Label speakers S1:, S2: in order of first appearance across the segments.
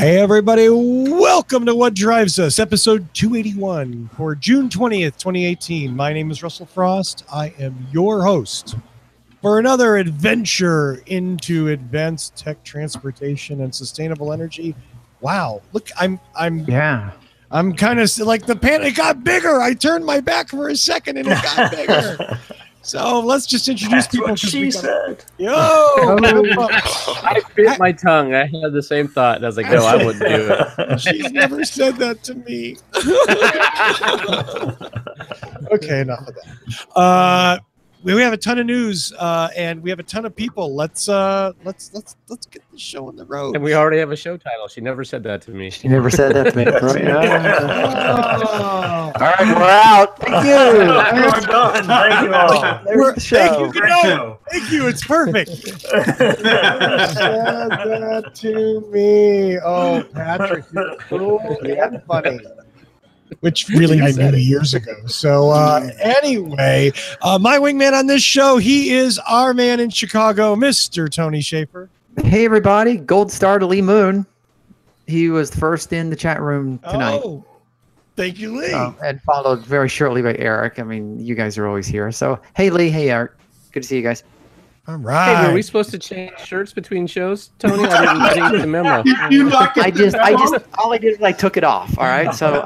S1: Hey, everybody. Welcome to What Drives Us, episode 281 for June 20th, 2018. My name is Russell Frost. I am your host for another adventure into advanced tech transportation and sustainable energy. Wow. Look, I'm kind of like the panic got bigger. I turned my back for a second and it got bigger. So let's just introduce people.
S2: What she said.
S1: Yo!
S3: I bit my tongue. I had the same thought. And I was like, no, I wouldn't do it.
S1: She's never said that to me. Okay, enough of that. We have a ton of news and we have a ton of people. Let's get the show on the road.
S3: And we already have a show title. She never said that to me.
S4: She never said that to me.
S1: Oh.
S4: All right, we're out. Thank you.
S2: We're done. Thank you all.
S4: There's the show.
S1: Thank you. It's perfect. Said that to me. Oh, Patrick, you're cool and funny. Which really I knew years ago. So anyway, my wingman on this show, he is our man in Chicago, Mr. Tony Schaefer.
S4: Hey, everybody. Gold star to Lee Moon. He was first in the chat room tonight.
S1: Oh, thank you, Lee.
S4: And followed very shortly by Eric. I mean, you guys are always here. So, hey, Lee. Hey, Eric. Good to see you guys.
S1: All right.
S3: Hey, were we supposed to change shirts between shows, Tony? I didn't get the memo.
S4: I just, all I did was I took it off. All right. So,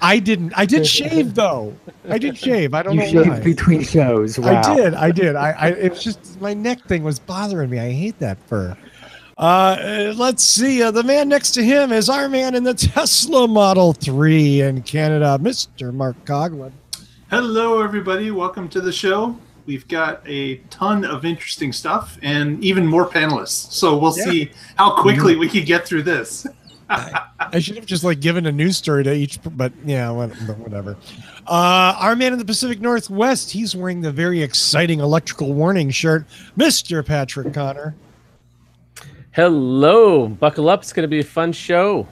S1: I didn't. I did shave though. I did shave. I don't know
S4: you
S1: why.
S4: shaved between shows. Wow.
S1: I did. It's just my neck thing was bothering me. I hate that fur. Let's see. The man next to him is our man in the Tesla Model 3 in Canada, Mr. Mark Coughlin.
S5: Hello, everybody. Welcome to the show. We've got a ton of interesting stuff and even more panelists. So we'll see how quickly we can get through this.
S1: I should have just given a news story to each, but yeah, whatever. Our man in the Pacific Northwest, he's wearing the very exciting electrical warning shirt, Mr. Patrick Connor.
S3: Hello. Buckle up. It's going to be a fun show.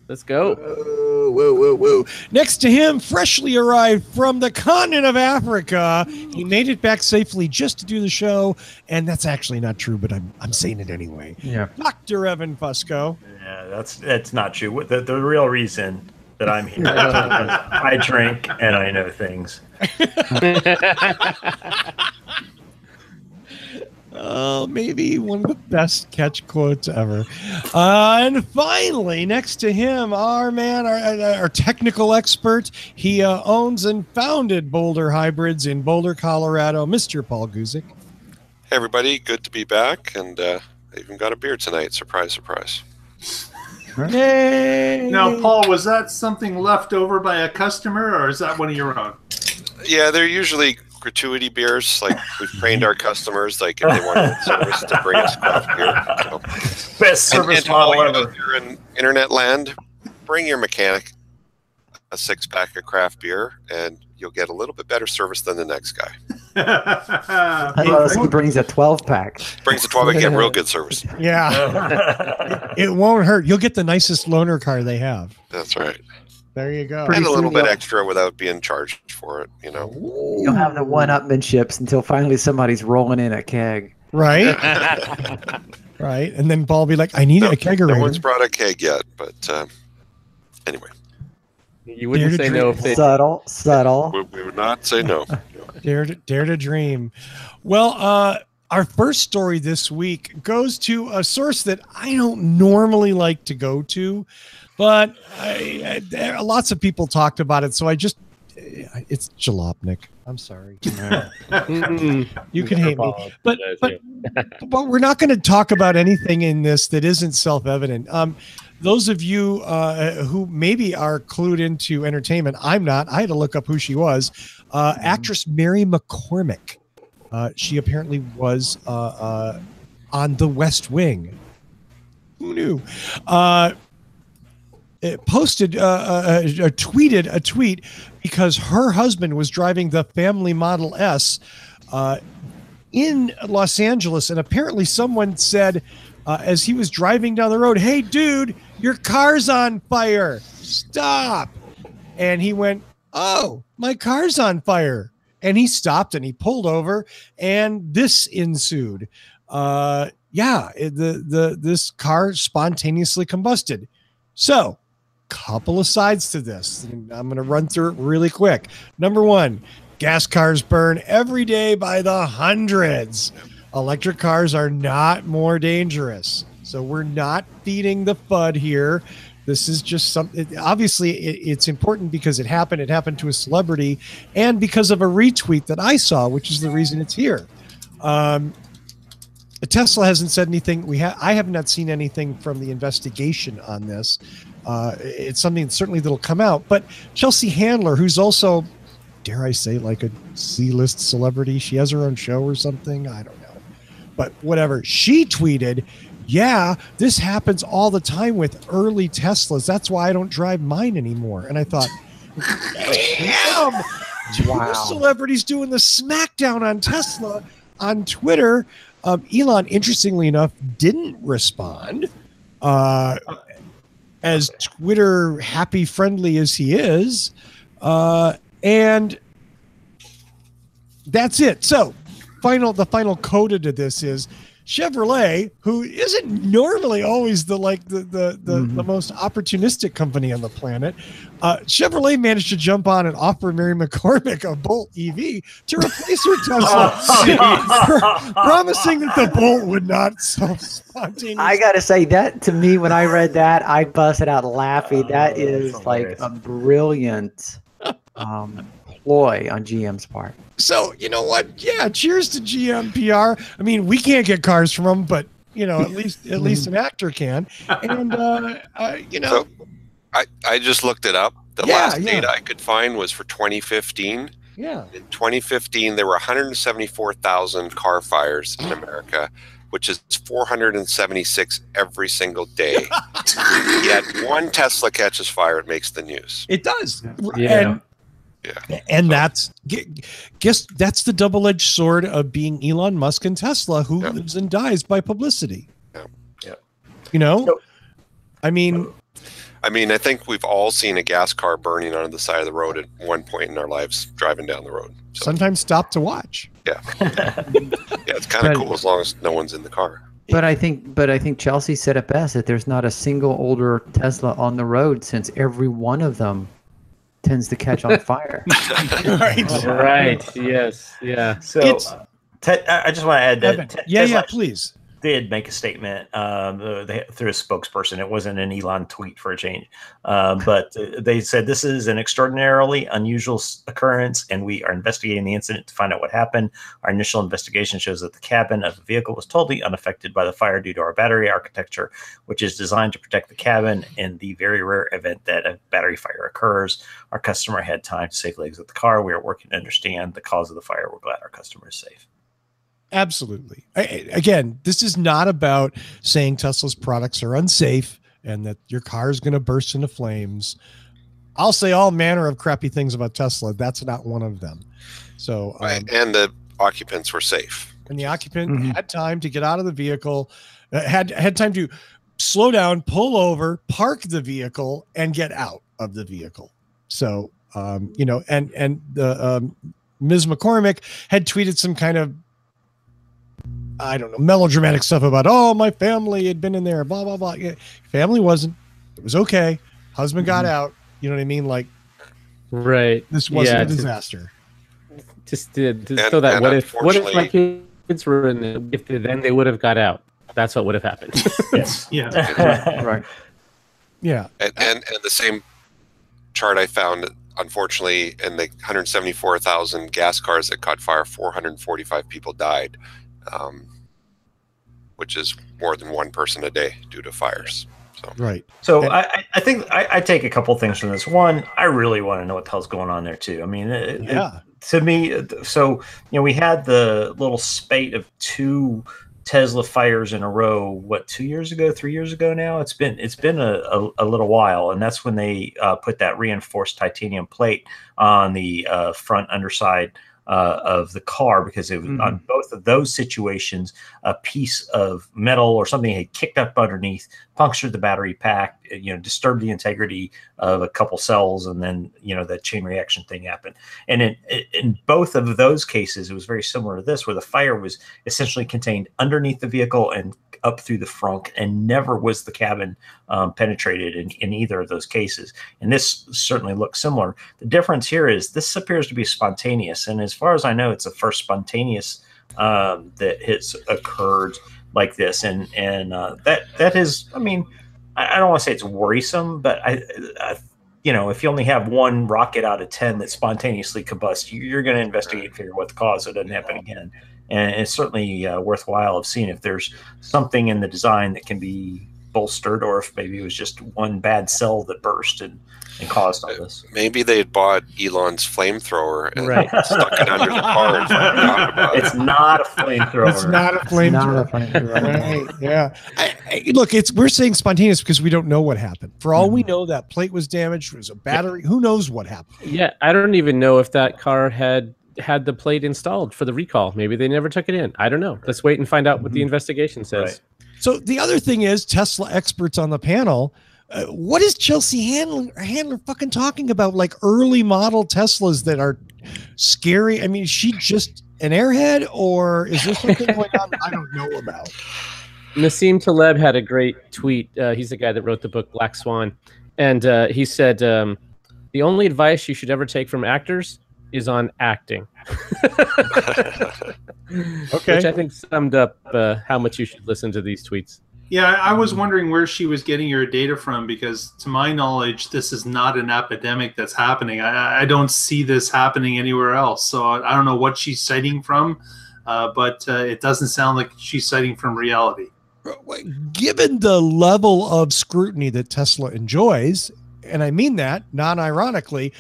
S3: Let's go.
S1: Whoa. Next to him, freshly arrived from the continent of Africa. He made it back safely just to do the show, and that's actually not true, but I'm saying it anyway.
S4: Yeah.
S1: Dr. Evan Fusco.
S2: Yeah, that's not true. The real reason that I'm here is because I drink and I know things.
S1: Maybe one of the best catch quotes ever. And finally, next to him, our man, our technical expert. He owns and founded Boulder Hybrids in Boulder, Colorado, Mr. Paul Guzik.
S6: Hey, everybody. Good to be back. And I even got a beer tonight. Surprise, surprise.
S1: Yay!
S5: Now, Paul, was that something left over by a customer, or is that one of your own?
S6: Yeah, they're usually gratuity beers. We've trained our customers, if they want service to bring us craft beer. So.
S2: Best service
S6: and
S2: model
S6: while
S2: ever.
S6: you're in internet land, bring your mechanic a 6-pack of craft beer, and you'll get a little bit better service than the next guy.
S4: Unless he brings a 12-pack.
S6: Brings a 12-pack, get real good service.
S1: Yeah. It won't hurt. You'll get the nicest loaner car they have.
S6: That's right.
S1: There you go.
S6: And a little bit extra without being charged for it,
S4: You'll have the one-upmanships until finally somebody's rolling in a keg.
S1: Right? Right. And then Paul will be like, I need a kegerator.
S6: No one's brought a keg yet, but anyway.
S3: You wouldn't say no if they...
S4: Subtle.
S6: We would not say no.
S1: Dare to dream. Well, our first story this week goes to a source that I don't normally like to go to, but lots of people talked about it, so it's Jalopnik. I'm sorry. You can hate me, but we're not going to talk about anything in this that isn't self-evident. Those of you who maybe are clued into entertainment, I'm not. I had to look up who she was. Actress Mary McCormick. She apparently was on The West Wing. Who knew? Tweeted a tweet because her husband was driving the family Model S in Los Angeles, and apparently someone said as he was driving down the road, "Hey, dude, your car's on fire. Stop!" And he went, "Oh, my car's on fire." And he stopped and he pulled over, and this ensued. yeah, this car spontaneously combusted. So, couple of sides to this. I'm going to run through it really quick. Number one, gas cars burn every day by the hundreds. Electric cars are not more dangerous. So we're not feeding the FUD here. This is just something. Obviously, it's important because it happened. It happened to a celebrity, and because of a retweet that I saw, which is the reason it's here. Tesla hasn't said anything. I have not seen anything from the investigation on this. It's something certainly that'll come out. But Chelsea Handler, who's also, dare I say, like a C-list celebrity, she has her own show or something. I don't know. But whatever. She tweeted, yeah, this happens all the time with early Teslas. That's why I don't drive mine anymore. And I thought, damn, wow. Celebrities doing the smackdown on Tesla on Twitter. Elon, interestingly enough, didn't respond. As Twitter happy friendly as he is. And that's it. So the final coda to this is Chevrolet, who isn't normally always the most opportunistic company on the planet. Chevrolet managed to jump on and offer Mary McCormick a Bolt EV to replace her Tesla, promising that the Bolt would not sell spontaneously.
S4: I gotta say that to me, when I read that, I busted out laughing. That is like a brilliant ploy on GM's part.
S1: So, you know what? Yeah, cheers to GM PR. I mean, we can't get cars from them, but at least an actor can. And
S6: So I just looked it up. The last data I could find was for 2015.
S1: Yeah.
S6: In 2015, there were 174,000 car fires in America, which is 476 every single day. Yet one Tesla catches fire, it makes the news.
S1: It does.
S3: Yeah.
S1: And that's that's the double-edged sword of being Elon Musk and Tesla, who lives and dies by publicity.
S6: Yeah.
S1: I mean,
S6: I think we've all seen a gas car burning on the side of the road at one point in our lives driving down the road. So,
S1: sometimes stop to watch.
S6: Yeah. It's kind of cool as long as no one's in the car.
S4: But I think Chelsea said it best, that there's not a single older Tesla on the road, since every one of them tends to catch on fire.
S3: Right. Yes. Yeah.
S2: So I just want to add that
S1: Tesla, please.
S2: Did make a statement through a spokesperson. It wasn't an Elon tweet for a change, but they said this is an extraordinarily unusual occurrence, and we are investigating the incident to find out what happened. Our initial investigation shows that the cabin of the vehicle was totally unaffected by the fire due to our battery architecture, which is designed to protect the cabin in the very rare event that a battery fire occurs. Our customer had time to safely exit the car. We are working to understand the cause of the fire. We're glad our customer is safe.
S1: Absolutely. Again, this is not about saying Tesla's products are unsafe and that your car is going to burst into flames. I'll say all manner of crappy things about Tesla. That's not one of them. So,
S6: and the occupants were safe.
S1: And the occupant had time to get out of the vehicle, had time to slow down, pull over, park the vehicle, and get out of the vehicle. So, and the Ms. McCormick had tweeted some kind of, I don't know, melodramatic stuff about, my family had been in there, blah, blah, blah. Yeah, family wasn't. It was okay. Husband got out. You know what I mean? Like,
S3: right.
S1: This wasn't a disaster.
S3: Just so that what if my kids were in there, then they would have got out. That's what would have happened.
S2: Yes.
S5: Yeah.
S1: Right. Yeah.
S6: And the same chart I found, unfortunately, in the 174,000 gas cars that caught fire, 445 people died. Which is more than one person a day due to fires. So.
S1: Right.
S2: So I think I take a couple things from this. One, I really want to know what the hell's going on there too. I mean, to me, so we had the little spate of 2 Tesla fires in a row. What, 3 years ago now? It's been a little while, and that's when they put that reinforced titanium plate on the front underside of the car, because it was on both of those situations, a piece of metal or something had kicked up underneath, punctured the battery pack, disturbed the integrity of a couple cells, and then that chain reaction thing happened. And in both of those cases, it was very similar to this, where the fire was essentially contained underneath the vehicle and up through the frunk, and never was the cabin penetrated in either of those cases. And this certainly looks similar. The difference here is this appears to be spontaneous, and as far as I know, it's the first spontaneous that has occurred like this, and that is, I mean, I don't want to say it's worrisome, but I if you only have one rocket out of 10 that spontaneously combusts, you're going to investigate and figure what the cause, so it doesn't happen again. And it's certainly worthwhile of seeing if there's something in the design that can be bolstered, or if maybe it was just one bad cell that burst and caused all this.
S6: Maybe they had bought Elon's flamethrower and stuck it under the car and forgot about it.
S2: It's not a flamethrower.
S1: It's not a flamethrower. Right. Yeah. Look, we're saying spontaneous because we don't know what happened. For all we know, that plate was damaged. It was a battery. Who knows what happened?
S3: Yeah, I don't even know if that car had the plate installed for the recall. Maybe they never took it in. I don't know. Let's wait and find out what the investigation says.
S1: Right. So the other thing is, Tesla experts on the panel, what is Chelsea Handler fucking talking about? Like early model Teslas that are scary. I mean, is she just an airhead, or is there something going on I don't know about?
S3: Nassim Taleb had a great tweet. He's the guy that wrote the book Black Swan. And he said, the only advice you should ever take from actors is on acting.
S1: Okay.
S3: Which I think summed up how much you should listen to these tweets.
S5: Yeah, I was wondering where she was getting her data from, because to my knowledge, this is not an epidemic that's happening. I don't see this happening anywhere else. So I don't know what she's citing from, but it doesn't sound like she's citing from reality.
S1: Given the level of scrutiny that Tesla enjoys, and I mean that non-ironically,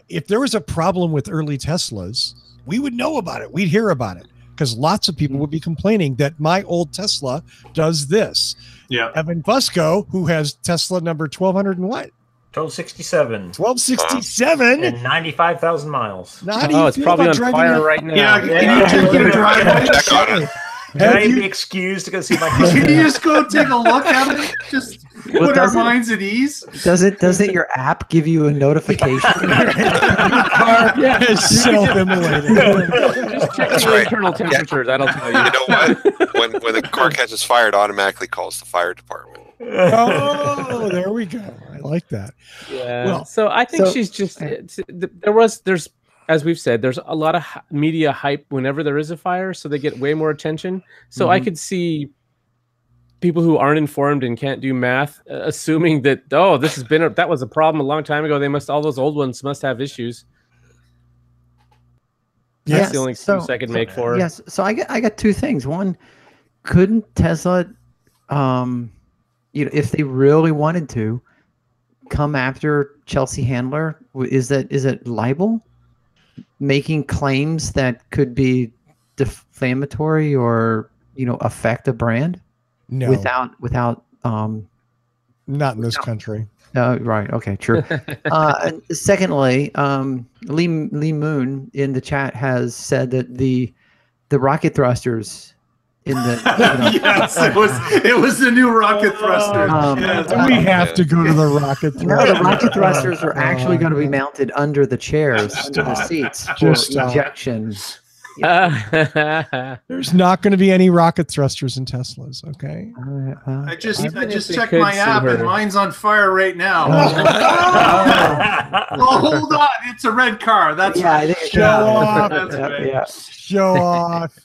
S1: if there was a problem with early Teslas, we would know about it. We'd hear about it, because lots of people would be complaining that my old Tesla does this.
S5: Yeah.
S1: Evan Fusco, who has Tesla number 1200 and what?
S2: 1267.
S1: 1267
S2: and 95,000 miles.
S3: It's probably on fire right now.
S5: Yeah, can you check your driveway?
S2: Can I be excused to go see my car?
S5: Can you just go take a look at it? Just put our minds at ease.
S4: Doesn't your app give you a notification?
S1: It's self-immolating.
S3: Just check the internal temperature. That'll tell you.
S6: You know what? When the car catches fire, it automatically calls the fire department.
S1: Oh, there we go. I like that.
S3: Yeah. Well, so I think she's just there's as we've said, there's a lot of media hype whenever there is a fire, so they get way more attention. So I could see people who aren't informed and can't do math assuming that that was a problem a long time ago. All those old ones must have issues. That's the only excuse I could make for it.
S4: Yes. So I got two things. One, couldn't Tesla, if they really wanted to, come after Chelsea Handler? Is it libel? Making claims that could be defamatory or affect a brand?
S1: No,
S4: without
S1: not in this country.
S4: Right. Okay. True. Secondly, Lee Moon in the chat has said that the rocket thrusters in the
S5: yes, it was the new rocket thrusters.
S1: We have to go to the rocket thrusters.
S4: No, the rocket thrusters are actually going to be mounted under the chairs, under the seats for ejection.
S1: There's not going to be any rocket thrusters in Teslas. Okay.
S5: I just checked my app and mine's on fire right now. Oh, hold on! It's a red car. That's right.
S1: Show off. That's right. Yeah. Show off.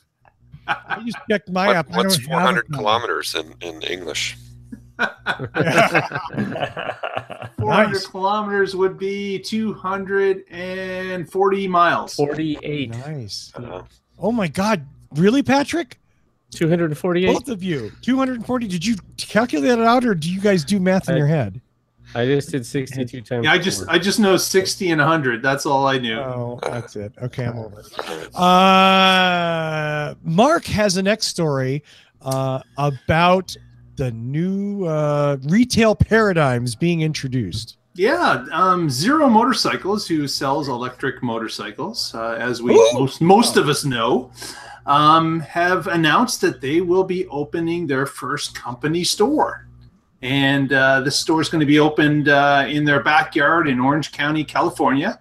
S1: I just checked my app.
S6: What's 400 kilometers in English?
S5: 400 kilometers would be 240 miles.
S3: 48.
S1: Nice. Oh my God! Really, Patrick?
S3: 248.
S1: Both of you. 240. Did you calculate it out, or do you guys do math in your head?
S3: I just did 62 times.
S5: Yeah, I just know 60 and 100. That's all I knew.
S1: Oh, that's it. Okay, I'm over it. Mark has a next story about the new retail paradigms being introduced.
S5: Yeah, Zero Motorcycles, who sells electric motorcycles, as we most of us know, have announced that they will be opening their first company store. And this store is going to be opened in their backyard in Orange County, California.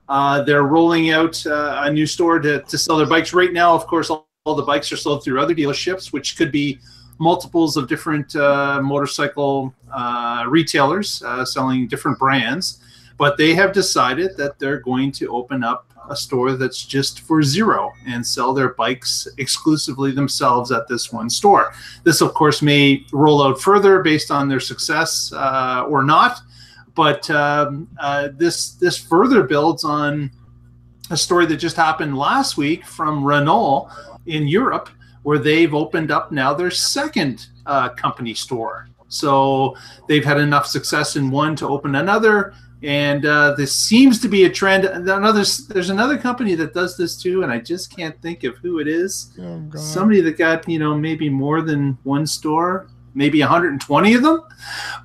S5: They're rolling out a new store to sell their bikes. Right now, of course, all the bikes are sold through other dealerships, which could be multiples of different motorcycle retailers selling different brands, but they have decided that they're going to open up a store that's just for Zero and sell their bikes exclusively themselves at this one store. This, of course, may roll out further based on their success or not, but this further builds on a story that just happened last week from Renault in Europe, where they've opened up now their second company store. So they've had enough success in one to open another, and this seems to be a trend. There's another company that does this too, and I just can't think of who it is.
S1: Oh, God.
S5: Somebody that got, maybe more than one store, maybe 120 of them.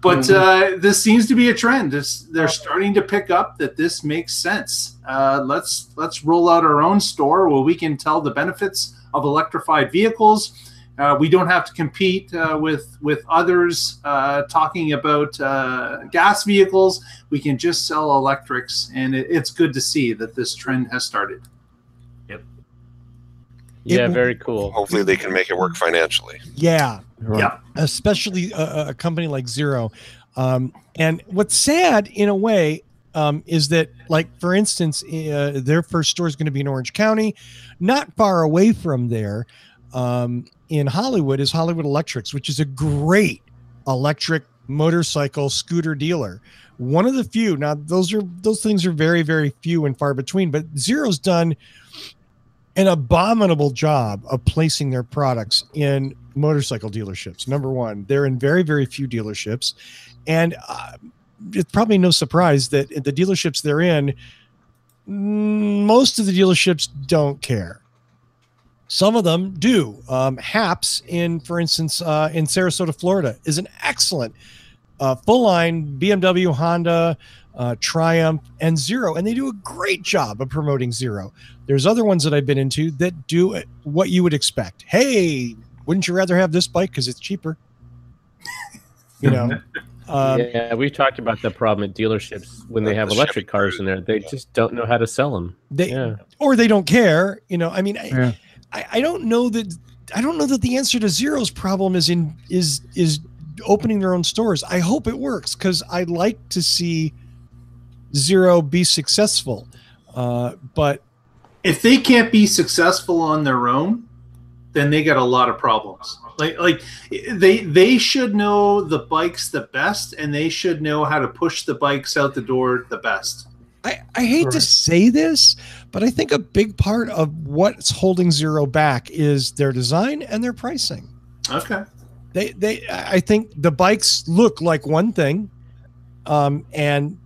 S5: But this seems to be a trend. They're starting to pick up that this makes sense. Let's roll out our own store where we can tell the benefits of electrified vehicles. We don't have to compete with others talking about gas vehicles. We can just sell electrics, and it's good to see that this trend has started.
S2: Yep.
S3: Yeah, very cool.
S6: Hopefully they can make it work financially.
S1: Yeah.
S5: Right. Yeah.
S1: Especially a company like Zero. And what's sad in a way is that, like, for instance, their first store is going to be in Orange County. Not far away from there in Hollywood is Hollywood Electrics, which is a great electric motorcycle scooter dealer. One of the few. Now, those things are very, very few and far between, but Zero's done an abominable job of placing their products in motorcycle dealerships. Number one, they're in very, very few dealerships. And it's probably no surprise that the dealerships they're in, most of the dealerships don't care. Some of them do. Haps, for instance, in Sarasota, Florida, is an excellent full-line BMW, Honda, Triumph, and Zero, and they do a great job of promoting Zero. There's other ones that I've been into that do what you would expect. Hey, wouldn't you rather have this bike because it's cheaper?
S3: Yeah, we've talked about the problem at dealerships when they have electric cars in there. They just don't know how to sell them.
S1: Or they don't care. I don't know that. I don't know that the answer to Zero's problem is opening their own stores. I hope it works because I'd like to see Zero be successful. But
S5: if they can't be successful on their own, then they got a lot of problems. Like they should know the bikes the best, and they should know how to push the bikes out the door the best.
S1: I hate to say this, but I think a big part of what's holding Zero back is their design and their pricing.
S5: Okay.
S1: I think the bikes look like one thing, and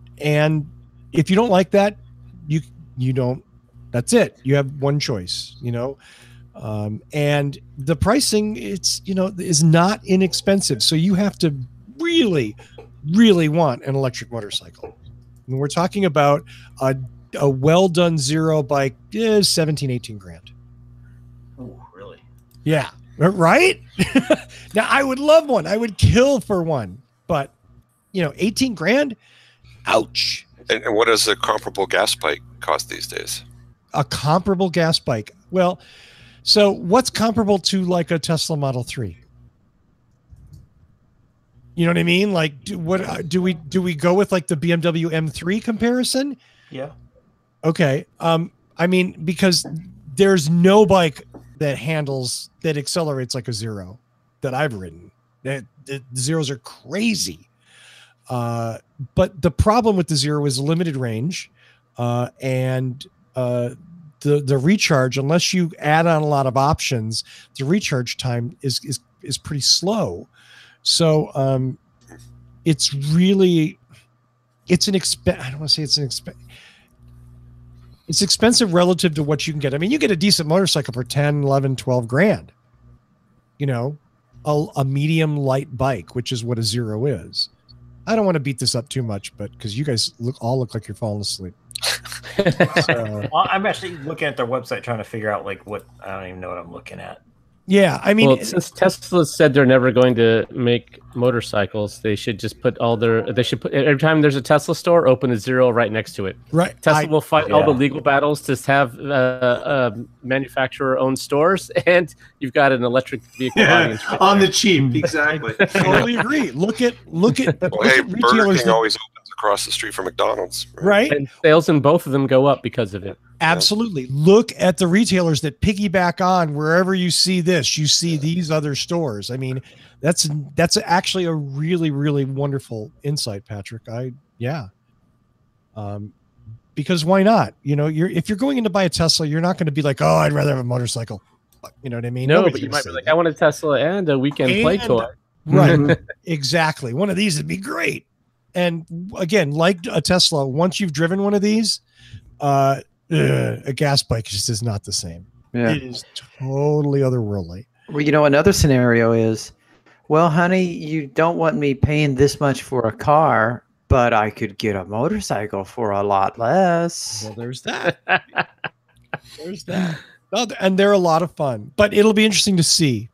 S1: if you don't like that, you don't. That's it. You have one choice, and the pricing is not inexpensive. So you have to really, really want an electric motorcycle. And we're talking about a well-done Zero bike is 17, 18 grand.
S2: Oh, really?
S1: Yeah. Right? Now, I would love one. I would kill for one. But, 18 grand? Ouch.
S6: And what does a comparable gas bike cost these days?
S1: A comparable gas bike. Well, so what's comparable to like a Tesla Model 3? You know what I mean? Like, what do we go with, like the BMW M3 comparison?
S2: Yeah. Okay.
S1: I mean, because there's no bike that accelerates like a Zero that I've ridden. The Zeros are crazy. But the problem with the Zero is limited range, and the recharge, unless you add on a lot of options, the recharge time is pretty slow. So it's an expense. I don't want to say it's an expense. It's expensive relative to what you can get. I mean, you get a decent motorcycle for 10, 11, 12 grand, a medium light bike, which is what a Zero is. I don't want to beat this up too much, but because you guys all look like you're falling asleep.
S2: Well, I'm actually looking at their website trying to figure out what I don't even know what I'm looking at.
S1: Yeah, I mean,
S3: well, since Tesla said they're never going to make motorcycles, they should just put all their. They should put every time there's a Tesla store, open a 0 right next to it.
S1: right.
S3: Tesla will fight all the legal battles to have manufacturer-owned stores, and you've got an electric vehicle audience right
S5: on
S3: there.
S5: the cheap. Exactly.
S1: I totally agree. Look at
S6: Well, hey, Burger
S1: retailers
S6: King always opens across the street from McDonald's.
S1: right?
S3: And sales in both of them go up because of it.
S1: Absolutely. Look at the retailers that piggyback on wherever you see this, you see these other stores. I mean, that's actually a really, really wonderful insight, Patrick. Because why not? You know, if you're going in to buy a Tesla, you're not going to be like, oh, I'd rather have a motorcycle. You know what I mean?
S3: No,
S1: Nobody's
S3: but you
S1: gonna
S3: might
S1: say
S3: be like,
S1: that.
S3: I want a Tesla and a weekend play toy.
S1: Right. Exactly. One of these would be great. And again, like a Tesla, once you've driven one of these, a gas bike just is not the same.
S4: Yeah.
S1: It is totally otherworldly.
S4: Well, you know, another scenario is, well, honey, you don't want me paying this much for a car, but I could get a motorcycle for a lot less.
S1: Well, there's that. There's that. Oh, and they're a lot of fun, but it'll be interesting to see.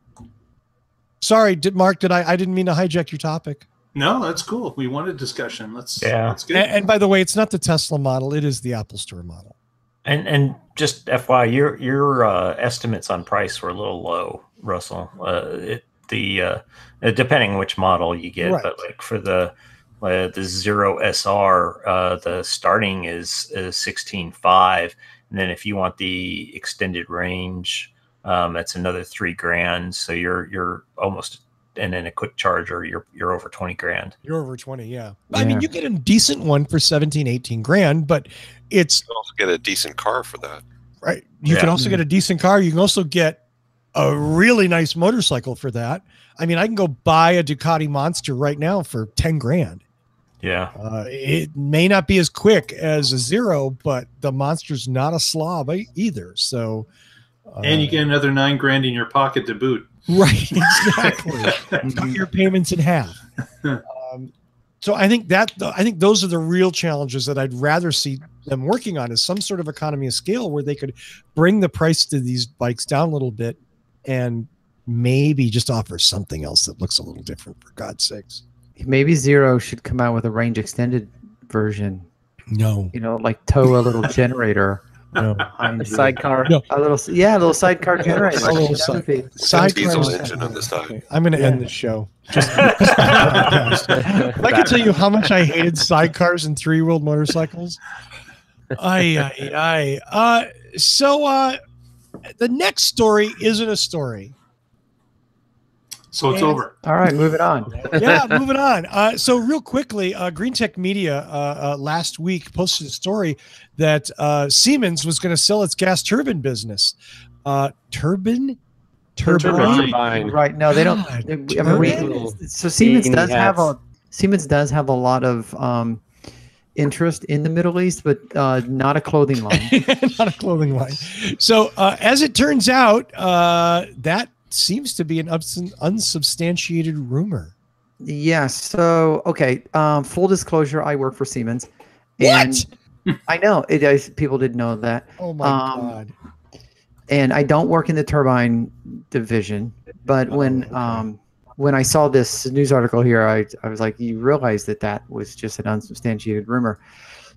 S1: Sorry, Mark, I didn't mean to hijack your topic.
S5: No, that's cool. We wanted discussion. Let's good.
S1: And by the way, it's not the Tesla model; it is the Apple Store model.
S2: And just FYI, your estimates on price were a little low, Russell. Depending which model you get,
S1: Right.
S2: but like for the 0 SR, the starting is 16.5, and then if you want the extended range, that's another $3,000. So you're almost, and then a quick charger, you're over 20 grand.
S1: You're over 20, yeah. I mean, you get a decent one for 17, 18 grand, but it's
S6: You can also get a decent car for that.
S1: right. You can also get a decent car. You can also get a really nice motorcycle for that. I mean, I can go buy a Ducati Monster right now for 10 grand.
S2: Yeah.
S1: It may not be as quick as a 0, but the Monster's not a slob either. So,
S5: And you get another $9 grand in your pocket to boot.
S1: right, exactly. Cut your payments in half. So I think those are the real challenges that I'd rather see them working on, is some sort of economy of scale where they could bring the price to these bikes down a little bit and maybe just offer something else that looks a little different, for God's sakes.
S4: Maybe 0 should come out with a range extended version.
S1: No.
S4: You know, like tow a little generator.
S1: No.
S3: A sidecar.
S1: No.
S4: A little sidecar generator.
S1: A little
S4: That would be-
S1: side
S6: Diesel
S1: cars.
S6: engine on the side.
S1: Okay, I'm going to end the show. I can tell you how much I hated sidecars and 3-wheeled motorcycles. So the next story isn't a story.
S5: So it's over.
S4: All right, moving on.
S1: Yeah, moving on. So real quickly, Green Tech Media last week posted a story that Siemens was going to sell its gas turbine business. Turbine.
S4: Right? No, they don't.
S1: God,
S4: I mean, so Siemens does have a lot of interest in the Middle East, but not a clothing line.
S1: Not a clothing line. So as it turns out, that seems to be an unsubstantiated rumor.
S4: Yes. So, okay. Full disclosure, I work for Siemens. And
S1: What?
S4: I know it. People didn't know that.
S1: Oh my God.
S4: And I don't work in the turbine division. But when I saw this news article here, I was like, you realize that was just an unsubstantiated rumor.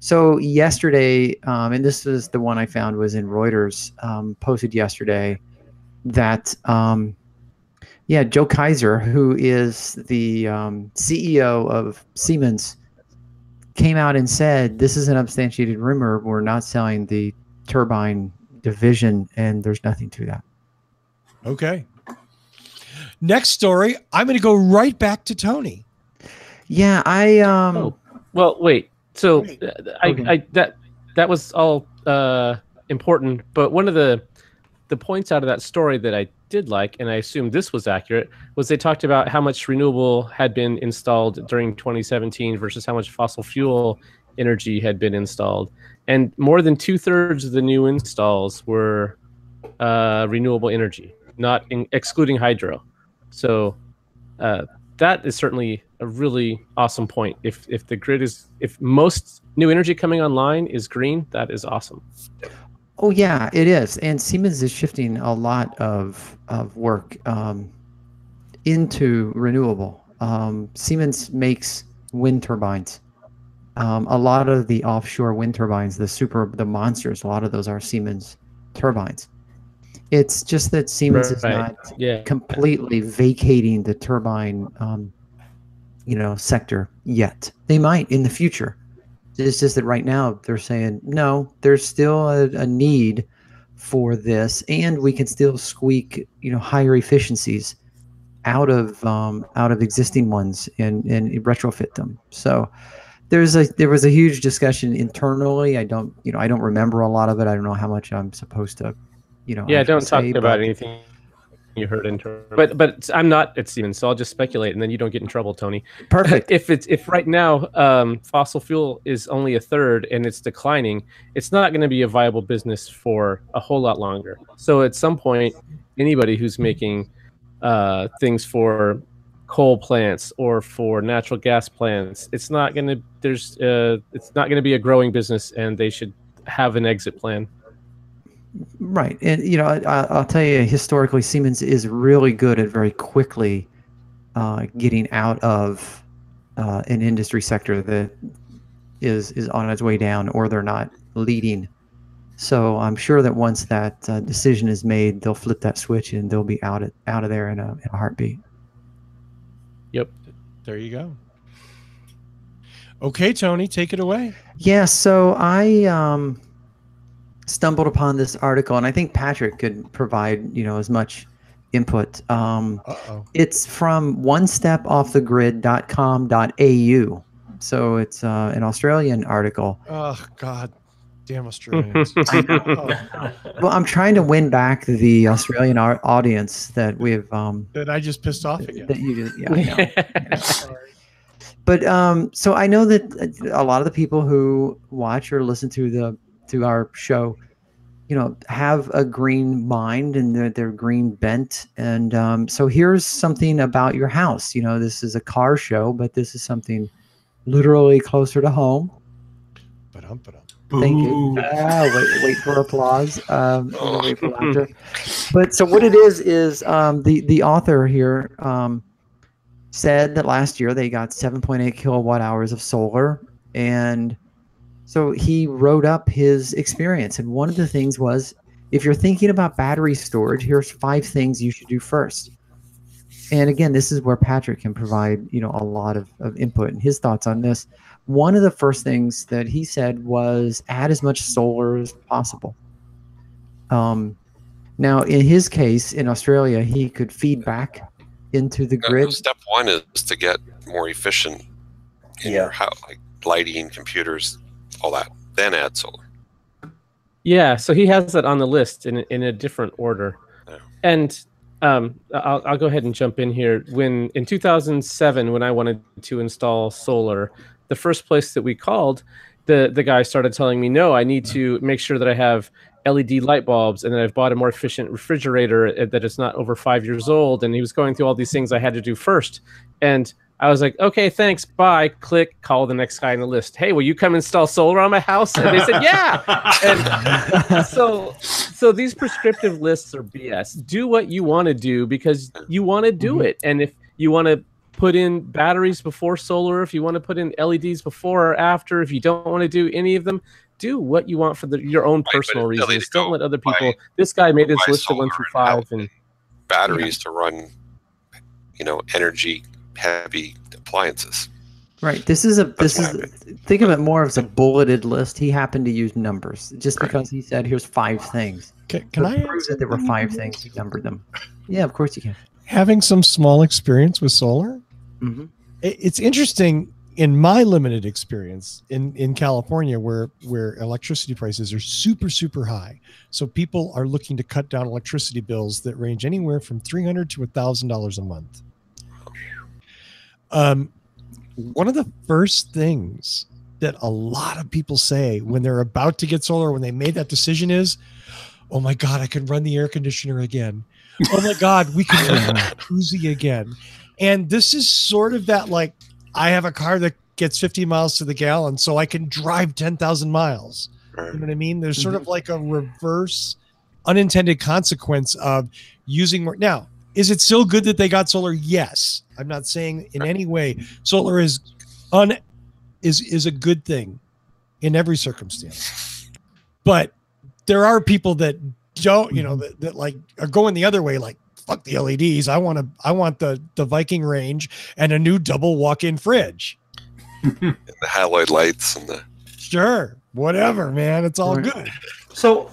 S4: So yesterday, and this is the one I found was in Reuters, posted yesterday, that Joe Kaiser, who is the CEO of Siemens, came out and said, this is an unsubstantiated rumor. We're not selling the turbine division, and there's nothing to that.
S1: Okay. Next story, I'm going to go right back to Tony.
S4: Yeah,
S3: Well, wait. So
S4: Okay.
S3: that was all important, but one of the points out of that story that I did like, and I assume this was accurate, was they talked about how much renewable had been installed during 2017 versus how much fossil fuel energy had been installed. And more than 2/3 of the new installs were renewable energy, excluding hydro. So that is certainly a really awesome point. If the grid if most new energy coming online is green, that is awesome.
S4: Oh yeah, it is, and Siemens is shifting a lot of work into renewable. Siemens makes wind turbines. A lot of the offshore wind turbines, the monsters, a lot of those are Siemens turbines. It's just that Siemens is not completely vacating the turbine, sector yet. They might in the future. It's just that right now they're saying no. There's still a need for this, and we can still squeak, higher efficiencies out of existing ones and retrofit them. So there was a huge discussion internally. I don't remember a lot of it. I don't know how much I'm supposed to,
S3: don't talk about anything you heard internally. But I'm not at Siemens, so I'll just speculate, and then you don't get in trouble, Tony.
S4: Perfect.
S3: If right now fossil fuel is only a third and it's declining, it's not going to be a viable business for a whole lot longer. So at some point, anybody who's making things for coal plants or for natural gas plants, it's not going to be a growing business, and they should have an exit plan.
S4: Right. And, I'll tell you, historically, Siemens is really good at very quickly getting out of an industry sector that is on its way down, or they're not leading. So I'm sure that once that decision is made, they'll flip that switch and they'll be out of there in a heartbeat.
S1: Yep. There you go. Okay, Tony, take it away.
S4: Yeah. So I stumbled upon this article, and I think Patrick could provide, as much input. It's from onestepoffthegrid.com.au. So it's an Australian article.
S1: Oh, God. Damn Australians.
S4: I know. Well, I'm trying to win back the Australian audience that we've
S1: that I just pissed off again.
S4: That you just, I know. Sorry. But so I know that a lot of the people who watch or listen to our show, have a green mind and they're green bent. And so here's something about your house. This is a car show, but this is something literally closer to home. Thank you. Wait for applause. Wait for laughter. But so what it is the author here said that last year they got 7.8 kilowatt hours of solar, and so he wrote up his experience. And one of the things was, if you're thinking about battery storage, here's 5 things you should do first. And again, this is where Patrick can provide a lot of input and his thoughts on this. One of the first things that he said was add as much solar as possible. Now, in his case, in Australia, he could feed back into the grid.
S6: Step one is to get more efficient in your house, like lighting, computers, all that. Then add solar.
S3: Yeah, so he has that on the list in a different order. Yeah. And I'll go ahead and jump in here. In 2007, when I wanted to install solar, the first place that we called, the guy started telling me, no, I need to make sure that I have LED light bulbs and that I've bought a more efficient refrigerator, that it's not over 5 years old. And he was going through all these things I had to do first. And I was like, okay, thanks, bye. Click, call the next guy on the list. Hey, will you come install solar on my house? And they said, yeah. And so these prescriptive lists are BS. Do what you want to do because you want to do it. And if you want to put in batteries before solar, if you want to put in LEDs before or after, if you don't want to do any of them, do what you want for your own personal reasons. Don't let other people. This guy made his list of 1 through 5 and
S6: batteries to run, energy heavy appliances.
S4: Right. Think of it more as a bulleted list. He happened to use numbers just because he said, here's 5 things.
S1: Can I
S4: prove that there were 5 things? He numbered them. Yeah, of course you can.
S1: Having some small experience with solar, it's interesting in my limited experience in California, where electricity prices are super, super high. So people are looking to cut down electricity bills that range anywhere from $300 to $1,000 a month. One of the first things that a lot of people say when they're about to get solar, when they made that decision, is, oh my God, I can run the air conditioner again. Oh my God, we can run the jacuzzi again. And this is sort of that, I have a car that gets 50 miles to the gallon, so I can drive 10,000 miles. You know what I mean? There's sort of like a reverse unintended consequence of using more. Now, is it still good that they got solar? Yes. I'm not saying in any way solar is a good thing in every circumstance. But there are people that don't, that like are going the other way, like, fuck the LEDs. I want the Viking range and a new double walk-in fridge.
S6: The haloid lights and the
S1: sure, whatever, man. It's all good.
S2: So,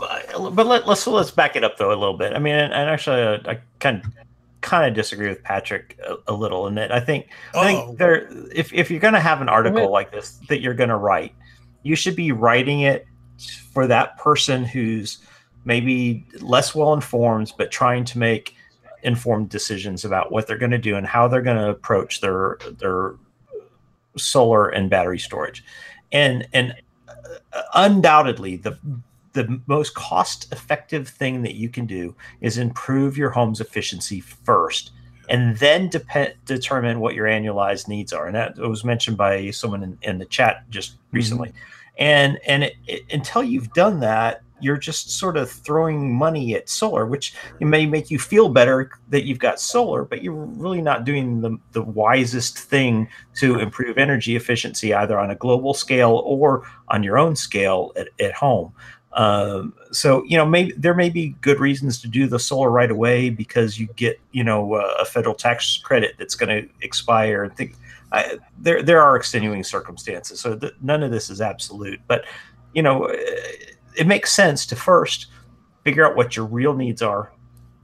S2: but let's back it up though a little bit. I mean, and actually, I kind of disagree with Patrick a little in that I think there, if you're going to have an article like this that you're going to write, you should be writing it for that person who's maybe less well informed, but trying to make informed decisions about what they're going to do and how they're going to approach their solar and battery storage. And undoubtedly, the most cost-effective thing that you can do is improve your home's efficiency first, and then determine what your annualized needs are. And that was mentioned by someone in the chat just recently. And until you've done that, you're just sort of throwing money at solar, which may make you feel better that you've got solar, but you're really not doing the wisest thing to improve energy efficiency, either on a global scale or on your own scale at home. So, maybe there may be good reasons to do the solar right away because you get, a federal tax credit that's going to expire. There are extenuating circumstances, so none of this is absolute, but, it makes sense to first figure out what your real needs are,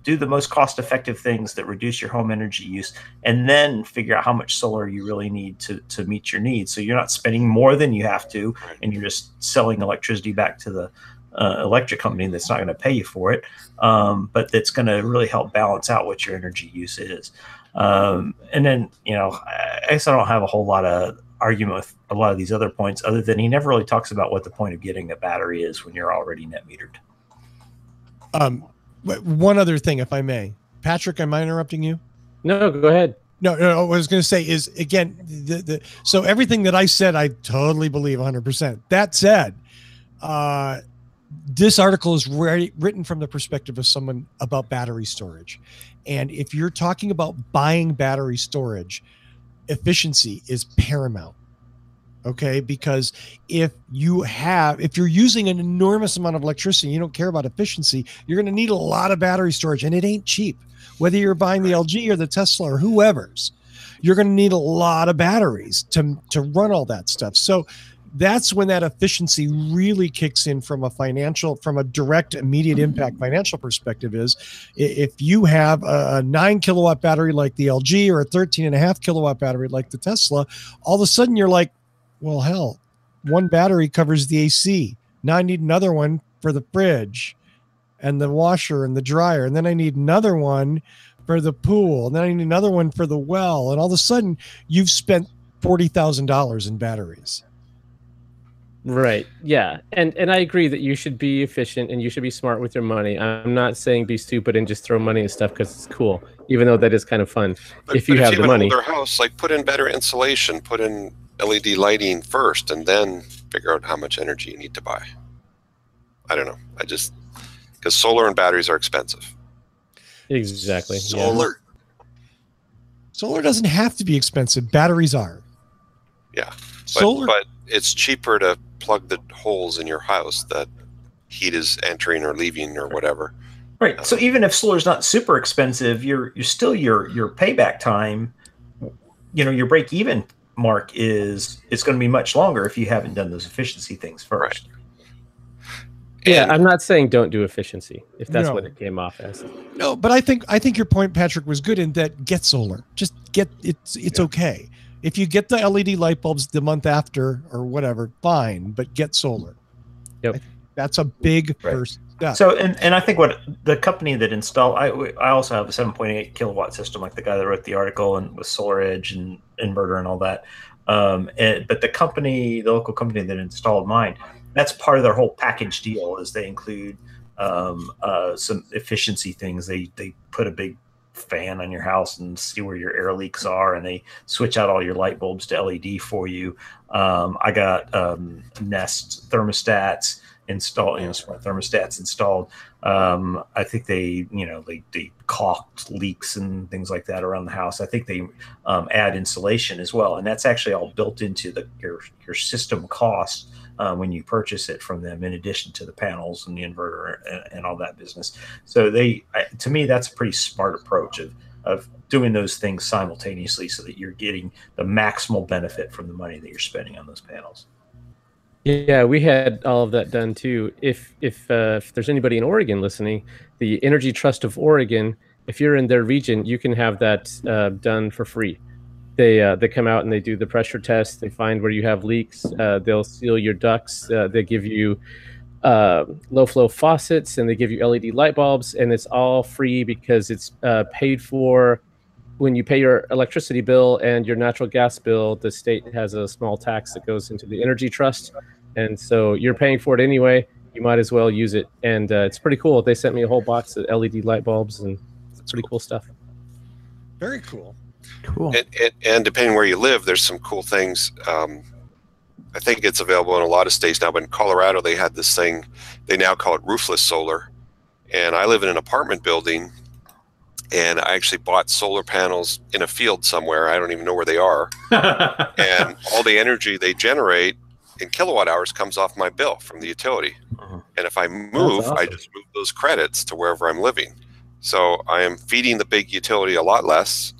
S2: do the most cost-effective things that reduce your home energy use, and then figure out how much solar you really need to meet your needs. So you're not spending more than you have to, and you're just selling electricity back to the electric company that's not going to pay you for it, but that's going to really help balance out what your energy use is. And then, I guess I don't have a whole lot of argument with a lot of these other points, other than he never really talks about what the point of getting a battery is when you're already net metered.
S1: One other thing, if I may, Patrick, am I interrupting you?
S3: No, go ahead.
S1: No, what I was going to say is, again, so everything that I said, I totally believe 100%. That said, this article is written from the perspective of someone about battery storage. And if you're talking about buying battery storage, efficiency is paramount. Okay, because if you're using an enormous amount of electricity, you don't care about efficiency, you're going to need a lot of battery storage, and it ain't cheap. Whether you're buying the LG or the Tesla or whoever's, you're going to need a lot of batteries to run all that stuff. So that's when that efficiency really kicks in from a direct, immediate impact financial perspective. Is if you have a 9 kilowatt battery like the LG or a 13.5 kilowatt battery like the Tesla, all of a sudden you're like, well, hell, one battery covers the AC. Now I need another one for the fridge and the washer and the dryer. And then I need another one for the pool. And then I need another one for the well. And all of a sudden you've spent $40,000 in batteries.
S3: Right. Yeah. And I agree that you should be efficient and you should be smart with your money. I'm not saying be stupid and just throw money at stuff because it's cool, even though that is kind of fun.
S6: But
S3: if you have the money.
S6: Older house, like put in better insulation, put in LED lighting first, and then figure out how much energy you need to buy. I don't know. Because solar and batteries are expensive.
S3: Exactly.
S1: Solar doesn't have to be expensive. Batteries are.
S6: Yeah. But it's cheaper to plug the holes in your house that heat is entering or leaving or whatever.
S2: Right. So even if solar is not super expensive, you're still your payback time, your break even mark it's going to be much longer if you haven't done those efficiency things first.
S6: Right.
S3: Yeah, I'm not saying don't do efficiency if that's what it came off as.
S1: No, but I think your point, Patrick, was good in that get solar. Just get it's okay. If you get the LED light bulbs the month after or whatever, fine, but get solar.
S3: Yep.
S1: That's a big first step.
S2: So, and I think what the company that installed, I also have a 7.8 kilowatt system, like the guy that wrote the article, and with SolarEdge and inverter and all that. But the local company that installed mine, that's part of their whole package deal. Is they include some efficiency things. They put a big fan on your house and see where your air leaks are, and they switch out all your light bulbs to LED for you. I got Nest thermostats installed, smart thermostats installed. I think they caulked leaks and things like that around the house. I think they add insulation as well, and that's actually all built into your system cost when you purchase it from them, in addition to the panels and the inverter and all that business. So to me, that's a pretty smart approach of doing those things simultaneously so that you're getting the maximal benefit from the money that you're spending on those panels.
S3: Yeah, we had all of that done too. If there's anybody in Oregon listening, the Energy Trust of Oregon, if you're in their region, you can have that done for free. They come out and they do the pressure test. They find where you have leaks. They'll seal your ducts. They give you low flow faucets, and they give you LED light bulbs, and it's all free because it's paid for. When you pay your electricity bill and your natural gas bill, the state has a small tax that goes into the Energy Trust. And so you're paying for it anyway. You might as well use it. And it's pretty cool. They sent me a whole box of LED light bulbs, and it's pretty cool stuff.
S1: Very cool.
S4: Cool.
S6: And depending where you live, there's some cool things. I think it's available in a lot of states now, but in Colorado, they had this thing. They now call it roofless solar. And I live in an apartment building, and I actually bought solar panels in a field somewhere. I don't even know where they are. And all the energy they generate in kilowatt hours comes off my bill from the utility. And if I move, awesome. I just move those credits to wherever I'm living. So I am feeding the big utility a lot less,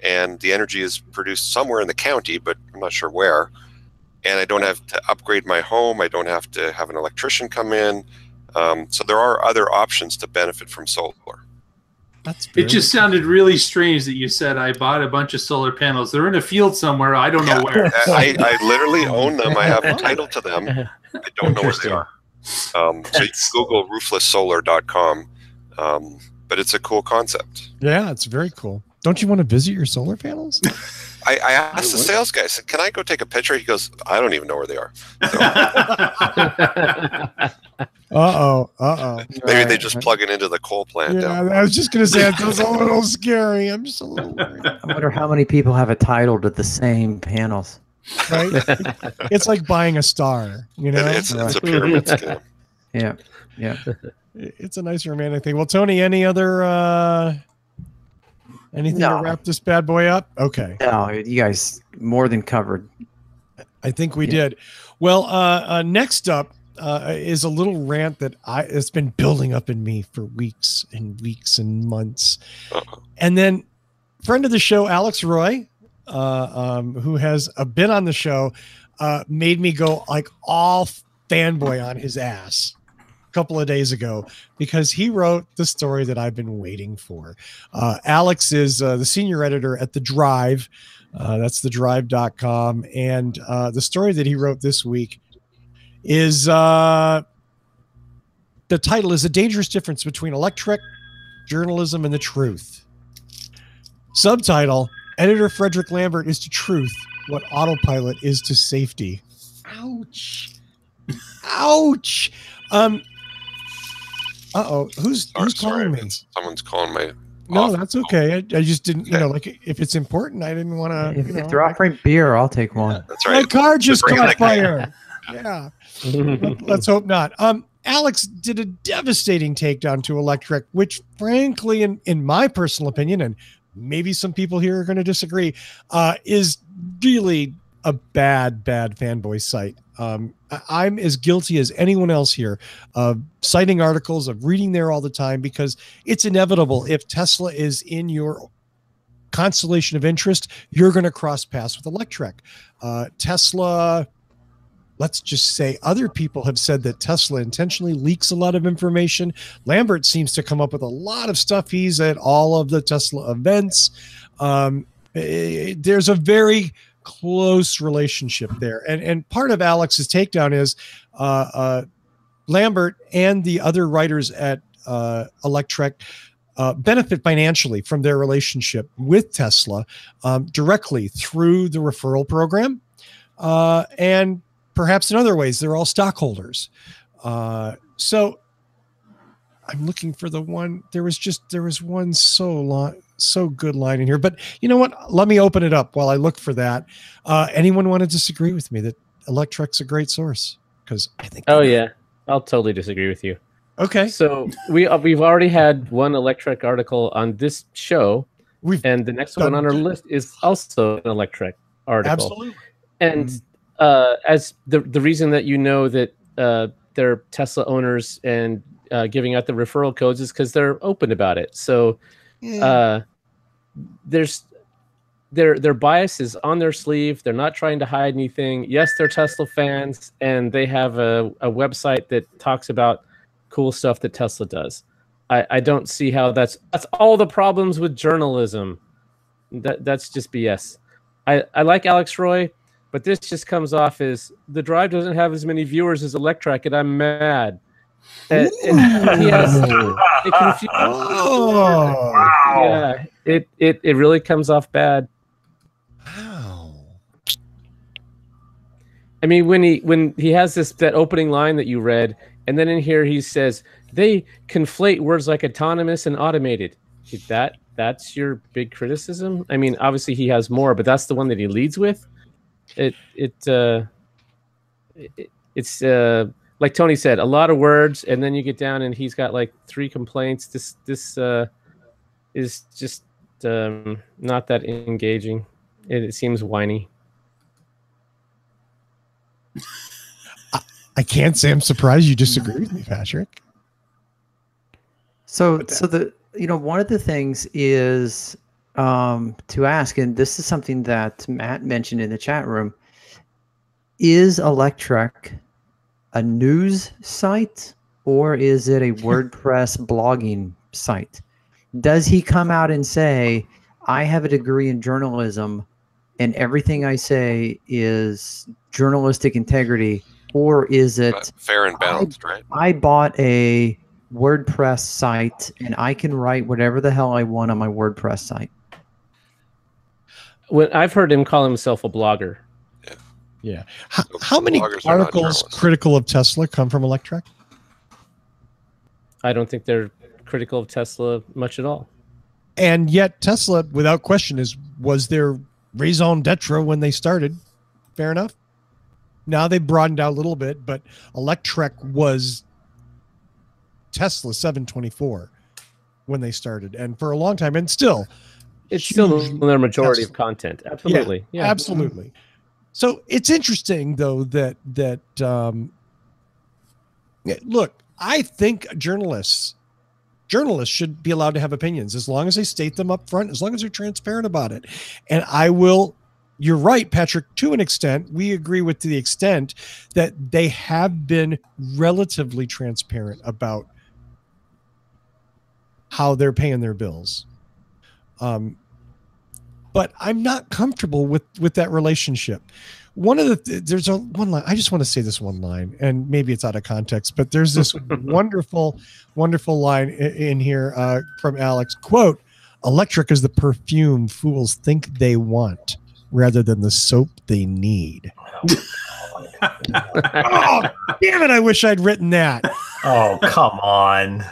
S6: and the energy is produced somewhere in the county, but I'm not sure where. And I don't have to upgrade my home. I don't have to have an electrician come in. So there are other options to benefit from solar.
S5: It just sounded really strange that you said I bought a bunch of solar panels. They're in a field somewhere. I don't know where.
S6: I literally own them. I have a title to them. I don't know where they are. So you can Google rooflesssolar.com. But it's a cool concept.
S1: Yeah, it's very cool. Don't you want to visit your solar panels?
S6: I asked the sales guy, I said, can I go take a picture? He goes, I don't even know where they are. So, maybe they just plug it into the coal plant.
S1: Yeah, I was just going to say, it was a little scary. I'm just a little worried.
S4: I wonder how many people have a title to the same panels.
S1: Right? It's like buying a star, you know?
S6: It's a pyramid scheme.
S4: Yeah.
S1: It's a nice romantic thing. Well, Tony, any other... anything to wrap this bad boy up? Okay.
S4: No, you guys more than covered.
S1: I think we did. Well, next up is a little rant that it's been building up in me for weeks and weeks and months. And then friend of the show, Alex Roy, who has been on the show, made me go like all fanboy on his ass couple of days ago because he wrote the story that I've been waiting for. Alex is the senior editor at The Drive. That's thedrive.com. And the story that he wrote this week is the title is A Dangerous Difference Between Electrek Journalism and the Truth. Subtitle, Editor Frederick Lambert is to truth what autopilot is to safety. Ouch. Ouch. Who's calling me?
S6: Someone's calling me.
S1: No, that's okay. I just didn't, like if it's important, I didn't want to.
S4: If they're offering beer, I'll take one.
S6: That's right.
S1: My car just caught fire. Yeah. Let's hope not. Alex did a devastating takedown to Electrek, which frankly, in my personal opinion, and maybe some people here are going to disagree, is really a bad fanboy site. I'm as guilty as anyone else here of citing articles, of reading there all the time, because it's inevitable. If Tesla is in your constellation of interest, you're going to cross paths with Electrek. Tesla, let's just say other people have said that Tesla intentionally leaks a lot of information. Lambert seems to come up with a lot of stuff. He's at all of the Tesla events. There's a very close relationship there. And part of Alex's takedown is Lambert and the other writers at Electrek benefit financially from their relationship with Tesla directly through the referral program. And perhaps in other ways, they're all stockholders. So I'm looking for the one. There was one so good line in here, but you know what? Let me open it up while I look for that. Anyone want to disagree with me that Electrek's a great source? Because I think.
S3: Oh yeah. I'll totally disagree with you.
S1: Okay.
S3: So we've already had one Electrek article on this show, and the next one on our list is also an Electrek article.
S1: Absolutely.
S3: And as the reason that you know that they're Tesla owners and giving out the referral codes is because they're open about it. So there's their bias is on their sleeve. They're not trying to hide anything. Yes, they're Tesla fans, and they have a website that talks about cool stuff that Tesla does. I don't see how that's all the problems with journalism. That's just BS. I like Alex Roy, but this just comes off as the Drive doesn't have as many viewers as Electrek, and I'm mad. And he has
S2: wow.
S3: Yeah, it really comes off bad.
S1: Wow.
S3: I mean, when he has that opening line that you read, and then in here he says they conflate words like autonomous and automated. That's your big criticism? I mean, obviously he has more, but that's the one that he leads with. It's like Tony said, a lot of words, and then you get down and he's got like 3 complaints. This is just not that engaging. It seems whiny.
S1: I can't say I'm surprised you disagree with me, Patrick.
S4: So one of the things is to ask, and this is something that Matt mentioned in the chat room, is Electrek a news site or is it a WordPress blogging site? Does he come out and say, I have a degree in journalism and everything I say is journalistic integrity, or is it
S6: fair and balanced, right?
S4: I bought a WordPress site and I can write whatever the hell I want on my WordPress site?
S3: Well, I've heard him call himself a blogger.
S1: Yeah. How many articles critical of Tesla come from Electrek?
S3: I don't think they're critical of Tesla much at all.
S1: And yet Tesla, without question, was their raison d'etre when they started. Fair enough. Now they broadened out a little bit, but Electrek was Tesla 724 when they started, and for a long time, and still,
S3: it's still their majority of content. Absolutely, yeah.
S1: Absolutely. So it's interesting, though, that look, I think journalists should be allowed to have opinions as long as they state them up front, as long as they're transparent about it. And you're right, Patrick, to an extent. We agree with to the extent that they have been relatively transparent about how they're paying their bills. But I'm not comfortable with that relationship. There's one line. I just want to say this one line, and maybe it's out of context, but there's this wonderful line in here from Alex. Quote, Electrek is the perfume fools think they want rather than the soap they need. Oh, damn it. I wish I'd written that.
S2: Oh, come on.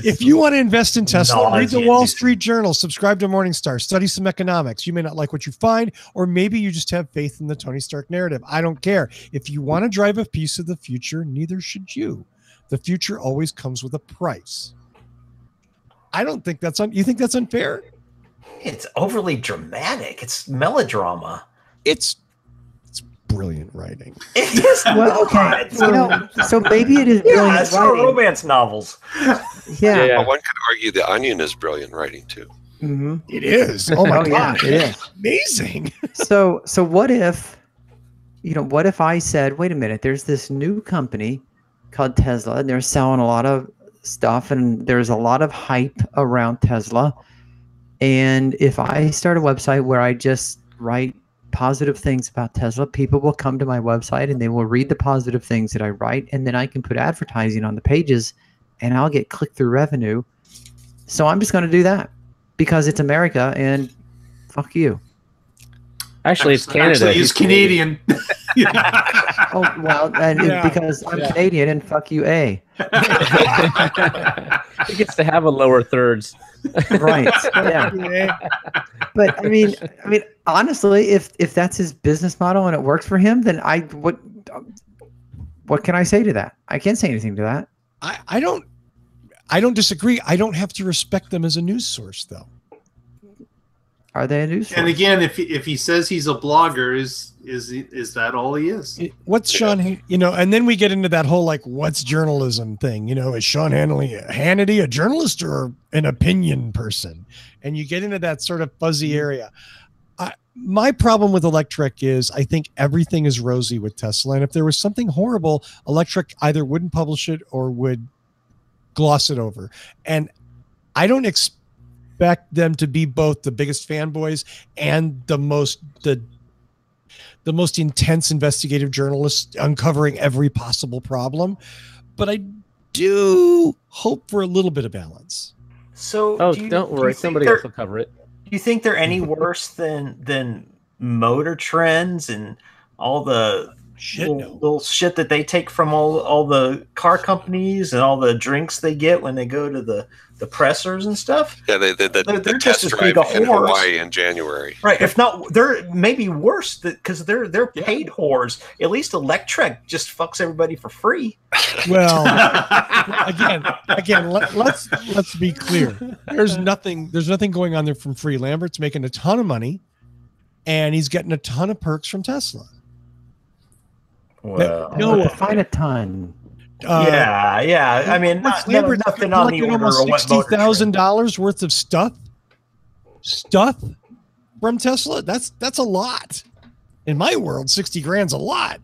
S1: If you want to invest in Tesla, read the Wall Street Journal, subscribe to Morningstar, study some economics. You may not like what you find, or maybe you just have faith in the Tony Stark narrative. I don't care. If you want to drive a piece of the future, neither should you. The future always comes with a price. I don't think you think that's unfair?
S2: It's overly dramatic. It's melodrama.
S1: It's brilliant writing.
S2: It is.
S4: Well, okay. So maybe it is brilliant
S2: it's
S4: writing.
S2: Romance novels.
S4: Yeah.
S6: Well, one could argue The Onion is brilliant writing too.
S4: Mm-hmm.
S1: It is. Oh my
S4: God, it is
S1: amazing.
S4: So what if I said, wait a minute, there's this new company called Tesla, and they're selling a lot of stuff, and there's a lot of hype around Tesla. And if I start a website where I just write positive things about Tesla, people will come to my website and they will read the positive things that I write, and then I can put advertising on the pages and I'll get click-through revenue. So I'm just going to do that because it's America and fuck you.
S3: Actually, it's Canada.
S5: Actually, he's Canadian.
S4: Oh, well, and because I'm Canadian and fuck you, A.
S3: He gets to have a lower thirds.
S4: Right. Yeah. But I mean, honestly, if that's his business model and it works for him, then what can I say to that? I can't say anything to that.
S1: I don't disagree. I don't have to respect them as a news source, though.
S4: Are they a news source?
S5: And again, if he says he's a blogger, is that all he is?
S1: What's Sean? And then we get into that whole like, what's journalism thing? Is Sean Hannity a journalist or an opinion person? And you get into that sort of fuzzy area. My problem with Electrek is I think everything is rosy with Tesla, and if there was something horrible, Electrek either wouldn't publish it or would gloss it over. And I don't expect them to be both the biggest fanboys and the most intense investigative journalists uncovering every possible problem, but I do hope for a little bit of balance.
S2: So
S3: don't worry, somebody else will cover it.
S2: Do you think they're any worse than Motor Trends and all the little shit that they take from all the car companies and all the drinks they get when they go to the pressers and stuff?
S6: Yeah, they're
S2: just
S6: test
S2: as
S6: drive
S2: big a
S6: in
S2: whores.
S6: Hawaii in January.
S2: Right. If not, they're maybe worse because they're paid whores. At least Electrek just fucks everybody for free.
S1: Well, again, let's be clear. There's nothing going on there from free. Lambert's making a ton of money, and he's getting a ton of perks from Tesla.
S2: Well,
S4: define a ton.
S2: Yeah. I mean, nothing on the order of what
S1: $60,000 worth of stuff from Tesla. That's a lot. In my world, 60 grand's a lot.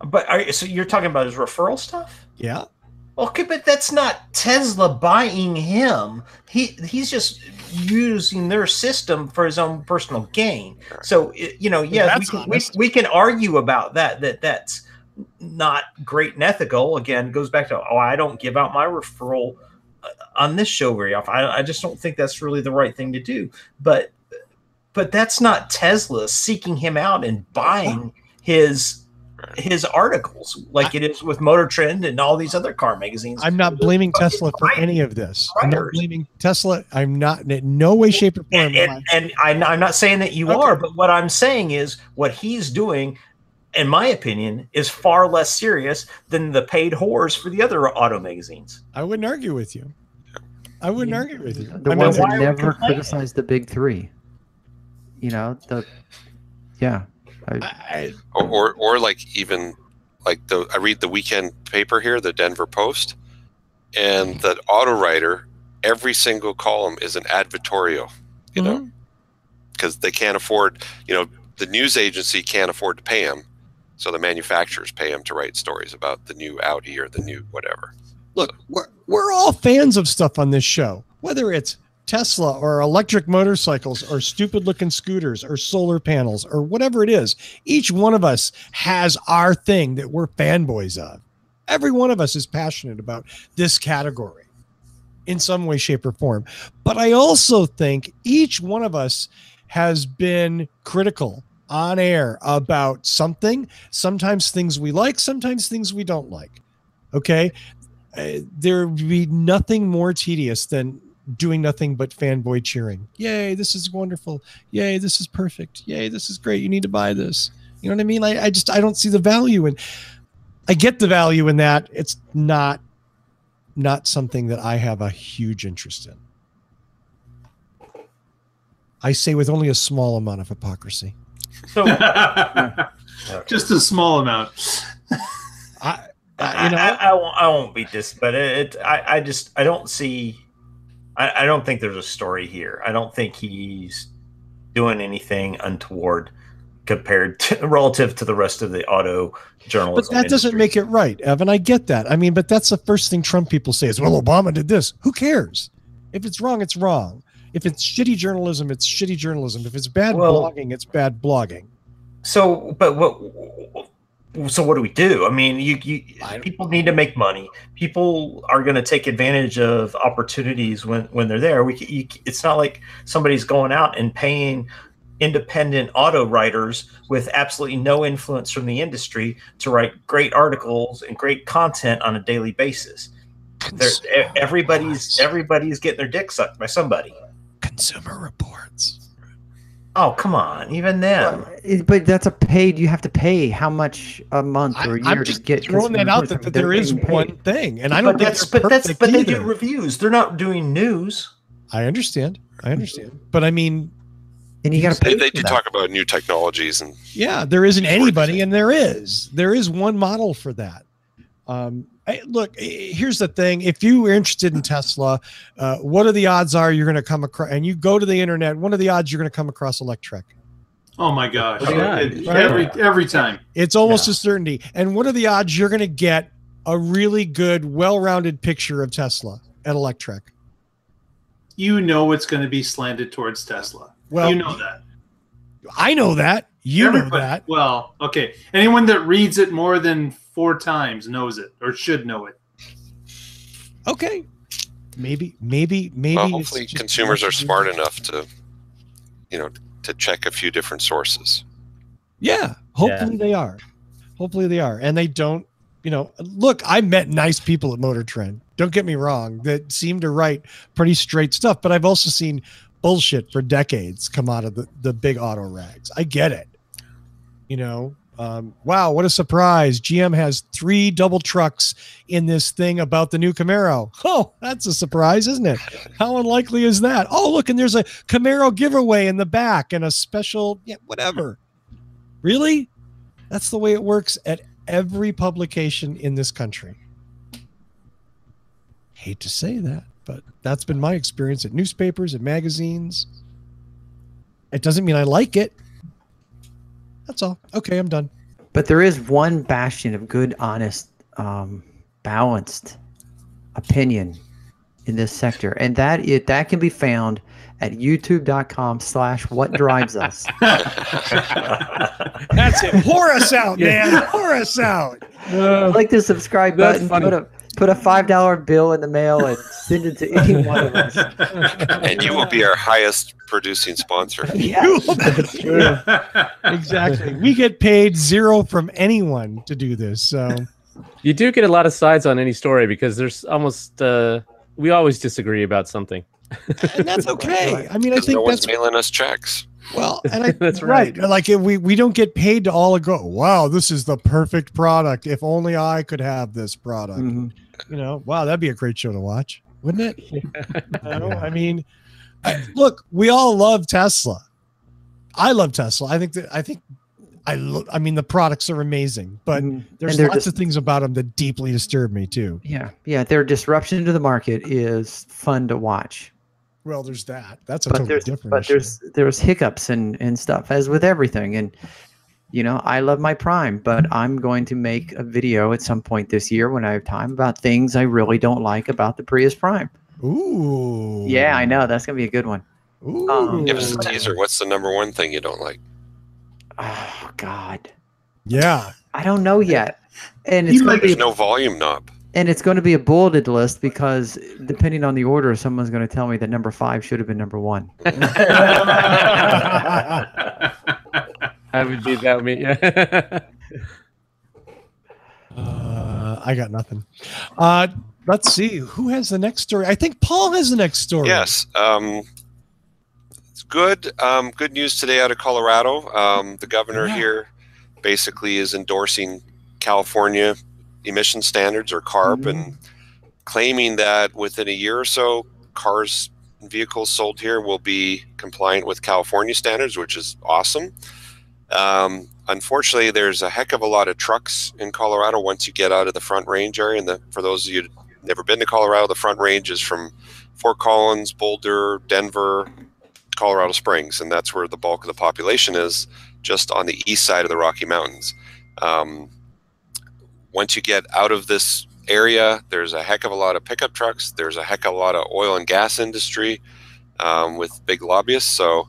S2: But so you're talking about his referral stuff?
S1: Yeah.
S2: Okay, but that's not Tesla buying him. He's just using their system for his own personal gain. So we can argue about that's not great and ethical. Again, it goes back to I don't give out my referral on this show very often. I just don't think that's really the right thing to do. But that's not Tesla seeking him out and buying his articles like it is with Motor Trend and all these other car magazines.
S1: I'm not blaming Tesla for any of this. I'm not blaming Tesla. I'm not in no way, shape, or form.
S2: And I'm not saying that you are, but what I'm saying is what he's doing, in my opinion, is far less serious than the paid whores for the other auto magazines.
S1: I wouldn't argue with you.
S4: The ones that never criticize the big three.
S6: Or like even like I read the weekend paper here, the Denver Post, and the auto writer, every single column is an advertorial, because they can't afford, the news agency can't afford to pay them. So the manufacturers pay them to write stories about the new Audi or the new whatever.
S1: Look, we're all fans of stuff on this show, whether it's Tesla or electric motorcycles or stupid looking scooters or solar panels or whatever it is. Each one of us has our thing that we're fanboys of. Every one of us is passionate about this category in some way, shape, or form. But I also think each one of us has been critical on air about something, sometimes things we like, sometimes things we don't like. Okay. There would be nothing more tedious than doing nothing but fanboy cheering. Yay, this is wonderful. Yay, this is perfect. Yay, this is great. You need to buy this. You know what I mean? I don't see the value in. I get the value in that. It's not something that I have a huge interest in. I say with only a small amount of hypocrisy.
S2: So,
S5: just a small amount.
S2: I won't beat this, but I don't see. I don't think there's a story here. I don't think he's doing anything untoward relative to the rest of the auto journalism.
S1: But that doesn't make it right, Evan. I get that. I mean, but that's the first thing Trump people say is, well, Obama did this. Who cares? If it's wrong, it's wrong. If it's shitty journalism, it's shitty journalism. If it's bad blogging, it's bad blogging.
S2: So what do we do? I mean, people need to make money. People are going to take advantage of opportunities when they're there. It's not like somebody's going out and paying independent auto writers with absolutely no influence from the industry to write great articles and great content on a daily basis. Everybody's getting their dick sucked by somebody.
S1: Consumer Reports.
S2: Oh, come on. Even then.
S4: But that's a paid. You have to pay how much a month or a year
S1: I'm just
S4: to get
S1: throwing that out that there is one thing, and I don't think
S2: but they do reviews. They're not doing news.
S1: I understand, but I mean,
S4: and you got to pay.
S6: They do talk about new technologies, and
S1: yeah, there isn't anybody, and there is one model for that. Look, here's the thing. If you are interested in Tesla, what are the odds are you're going to come across, and you go to the internet, what are the odds you're going to come across Electrek?
S5: Oh my gosh. Every time.
S1: It's almost a certainty. And what are the odds you're going to get a really good, well-rounded picture of Tesla at Electrek?
S5: You know it's going to be slanted towards Tesla.
S1: Well,
S5: you know that.
S1: I know that. You know that.
S5: Well, okay. Anyone that reads it more than 4 times knows it, or should know it.
S1: Okay. Maybe.
S6: Well, hopefully consumers are smart enough to, to check a few different sources.
S1: Yeah. Hopefully they are. And they don't, look, I met nice people at Motor Trend. Don't get me wrong, that seem to write pretty straight stuff, but I've also seen bullshit for decades come out of the big auto rags. I get it. Wow, what a surprise. GM has 3 double trucks in this thing about the new Camaro. Oh, that's a surprise, isn't it? How unlikely is that? Oh, look, and there's a Camaro giveaway in the back and a special, whatever. Really? That's the way it works at every publication in this country. Hate to say that, but that's been my experience at newspapers and magazines. It doesn't mean I like it. That's all. Okay, I'm done.
S4: But there is one bastion of good, honest, balanced opinion in this sector, and that can be found at youtube.com/whatdrivesus.
S1: That's it. Whore us out, man. Whore us out.
S4: Click the subscribe button. Put a $5 bill in the mail and send it to any one of us.
S6: And you will be our highest producing sponsor.
S1: Yes, that's true. Exactly. We get paid 0 from anyone to do this. So
S3: you do get a lot of sides on any story because there's almost we always disagree about something.
S1: And that's okay. I mean, I think
S6: no one's mailing us checks.
S1: Well, and that's right. Like we don't get paid to all go, wow, this is the perfect product. If only I could have this product. Mm-hmm. Wow, that'd be a great show to watch, wouldn't it? I mean, look, we all love Tesla. I love Tesla. I mean, the products are amazing, but there's lots of things about them that deeply disturb me too.
S4: Yeah. Their disruption to the market is fun to watch.
S1: Well, there's that. That's a totally different.
S4: But there's hiccups and stuff, as with everything. And I love my Prime, but I'm going to make a video at some point this year when I have time about things I really don't like about the Prius Prime.
S1: Ooh.
S4: Yeah, I know. That's gonna be a good one.
S1: Ooh.
S6: Give us a teaser. What's the number one thing you don't like?
S4: Oh God.
S1: Yeah.
S4: I don't know yet. And it's
S6: there's no volume knob.
S4: And it's going to be a bulleted list because depending on the order, someone's going to tell me that number 5 should have been number 1.
S3: I would be that me. Yeah.
S1: I got nothing. Let's see who has the next story. I think Paul has the next story.
S6: Yes. It's good. Good news today out of Colorado. The governor here basically is endorsing California emission standards, or CARB, and claiming that within a year or so, cars and vehicles sold here will be compliant with California standards, which is awesome. Unfortunately, there's a heck of a lot of trucks in Colorado once you get out of the Front Range area. And for those of you who've never been to Colorado, the Front Range is from Fort Collins, Boulder, Denver, Colorado Springs, and that's where the bulk of the population is, just on the east side of the Rocky Mountains. Once you get out of this area, there's a heck of a lot of pickup trucks. There's a heck of a lot of oil and gas industry with big lobbyists. So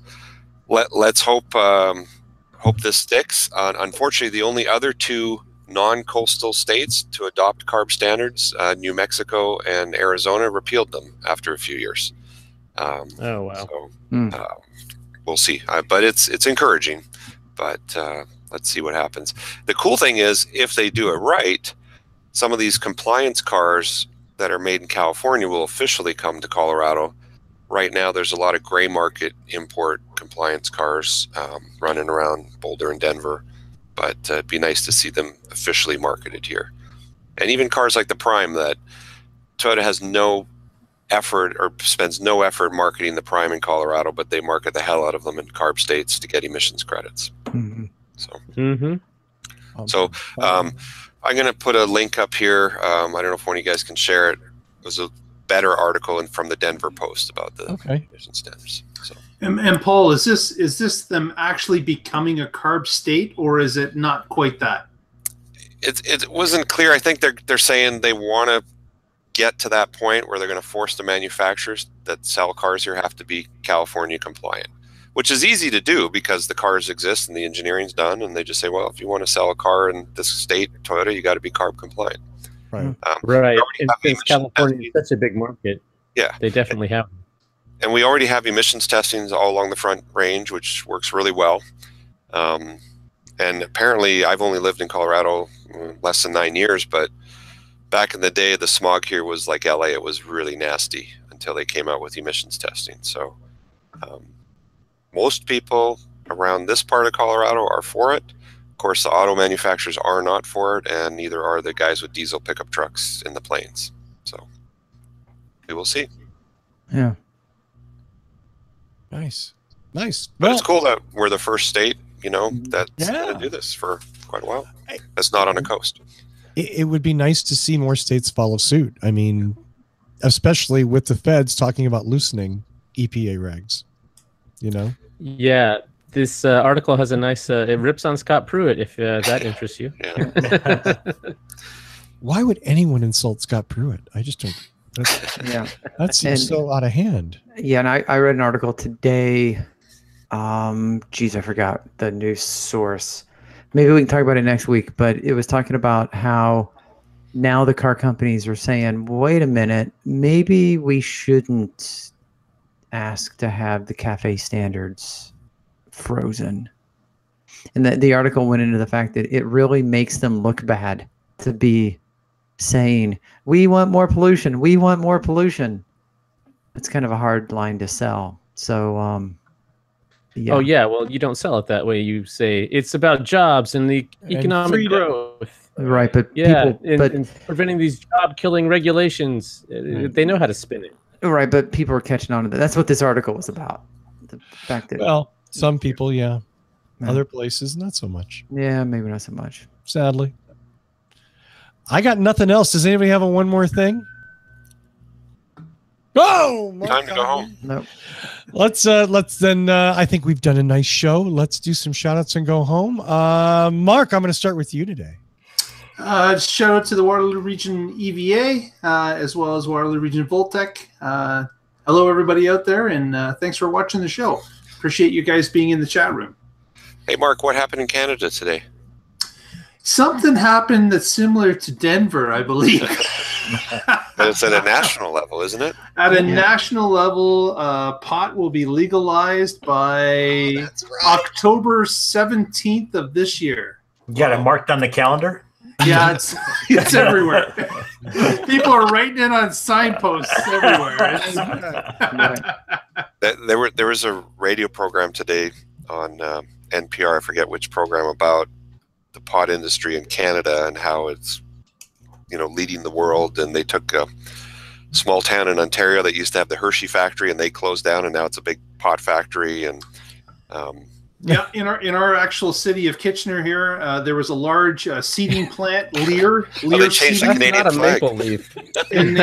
S6: let's hope this sticks. Unfortunately, the only other 2 non-coastal states to adopt CARB standards, New Mexico and Arizona, repealed them after a few years.
S3: Oh wow!
S6: So we'll see. But it's encouraging. But let's see what happens. The cool thing is, if they do it right, some of these compliance cars that are made in California will officially come to Colorado right now there's a lot of gray market import compliance cars running around Boulder and Denver, but it'd be nice to see them officially marketed here. And even cars like the Prime, that Toyota has no effort or spends no effort marketing the Prime in Colorado, but they market the hell out of them in CARB states to get emissions credits. So I'm going to put a link up here. I don't know if one of you guys can share it. It was a better article from the Denver Post about the emission standards. So.
S5: And Paul, is this them actually becoming a CARB state, or is it not quite that?
S6: It wasn't clear. I think they're saying they want to get to that point where they're going to force the manufacturers that sell cars here have to be California compliant, which is easy to do because the cars exist and the engineering's done, and they just say, well, if you want to sell a car in this state, Toyota, you got to be CARB compliant.
S3: Right. Right. And since California is such a big market,
S6: yeah,
S3: they definitely have them.
S6: And we already have emissions testings all along the Front Range, which works really well. And apparently, I've only lived in Colorado less than 9 years, but back in the day, the smog here was like LA. It was really nasty until they came out with emissions testing. So most people around this part of Colorado are for it. Of course, the auto manufacturers are not for it, and neither are the guys with diesel pickup trucks in the plains. So we will see.
S4: Yeah.
S1: Nice.
S6: But it's cool that we're the first state, that's going to do this for quite a while. That's not on the coast.
S1: It would be nice to see more states follow suit. I mean, especially with the feds talking about loosening EPA regs,
S3: Yeah, this article has a nice, it rips on Scott Pruitt if that interests you.
S1: Why would anyone insult Scott Pruitt? I just don't. That seems so out of hand.
S4: Yeah, and I read an article today. I forgot the news source. Maybe we can talk about it next week. But it was talking about how now the car companies are saying, "Wait a minute, maybe we shouldn't ask to have the CAFE standards frozen." And the article went into the fact that it really makes them look bad to be saying, we want more pollution. We want more pollution. It's kind of a hard line to sell. So, yeah.
S3: Oh, yeah. Well, you don't sell it that way. You say it's about jobs and the economic growth.
S4: Right. But
S3: and preventing these job killing regulations. They know how to spin it.
S4: Right. But people are catching on to that. That's what this article was about. The fact that,
S1: some people, yeah. Other places, not so much.
S4: Yeah, maybe not so much.
S1: Sadly. I got nothing else. Does anybody have one more thing? Oh,
S6: time to go home.
S4: No.
S1: Let's then. I think we've done a nice show. Let's do some shout outs and go home. Mark, I'm going to start with you today.
S5: Shout out to the Waterloo Region EVA, as well as Waterloo Region Voltec. Hello, everybody out there, and thanks for watching the show. Appreciate you guys being in the chat room.
S6: Hey, Mark, what happened in Canada today?
S5: Something happened that's similar to Denver, I believe.
S6: But it's at a national level, isn't it?
S5: At a national level, pot will be legalized by October 17th of this year.
S2: You got it marked on the calendar?
S5: Yeah, it's everywhere. People are writing it on signposts everywhere.
S6: There was a radio program today on NPR, I forget which program, about the pot industry in Canada and how it's leading the world. And they took a small town in Ontario that used to have the Hershey factory, and they closed down, and now it's a big pot factory. And
S5: yeah, in our actual city of Kitchener here, there was a large seeding plant, Lear.
S6: They changed the Canadian flag.
S3: Maple leaf.
S5: and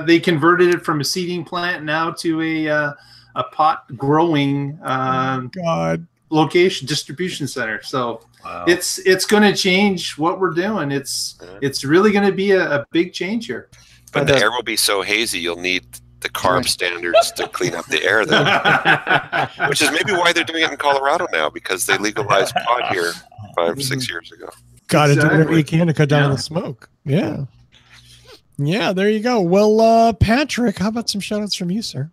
S5: they converted it from a seeding plant now to a pot growing location distribution center. So it's going to change what we're doing. It's really going to be a big change here.
S6: But the air will be so hazy, you'll need the CARB standards to clean up the air then. Which is maybe why they're doing it in Colorado now, because they legalized pot here 5-6 years ago.
S1: Got to do whatever you can to cut down the smoke. Yeah. Yeah, there you go. Well, Patrick, how about some shout outs from you, sir?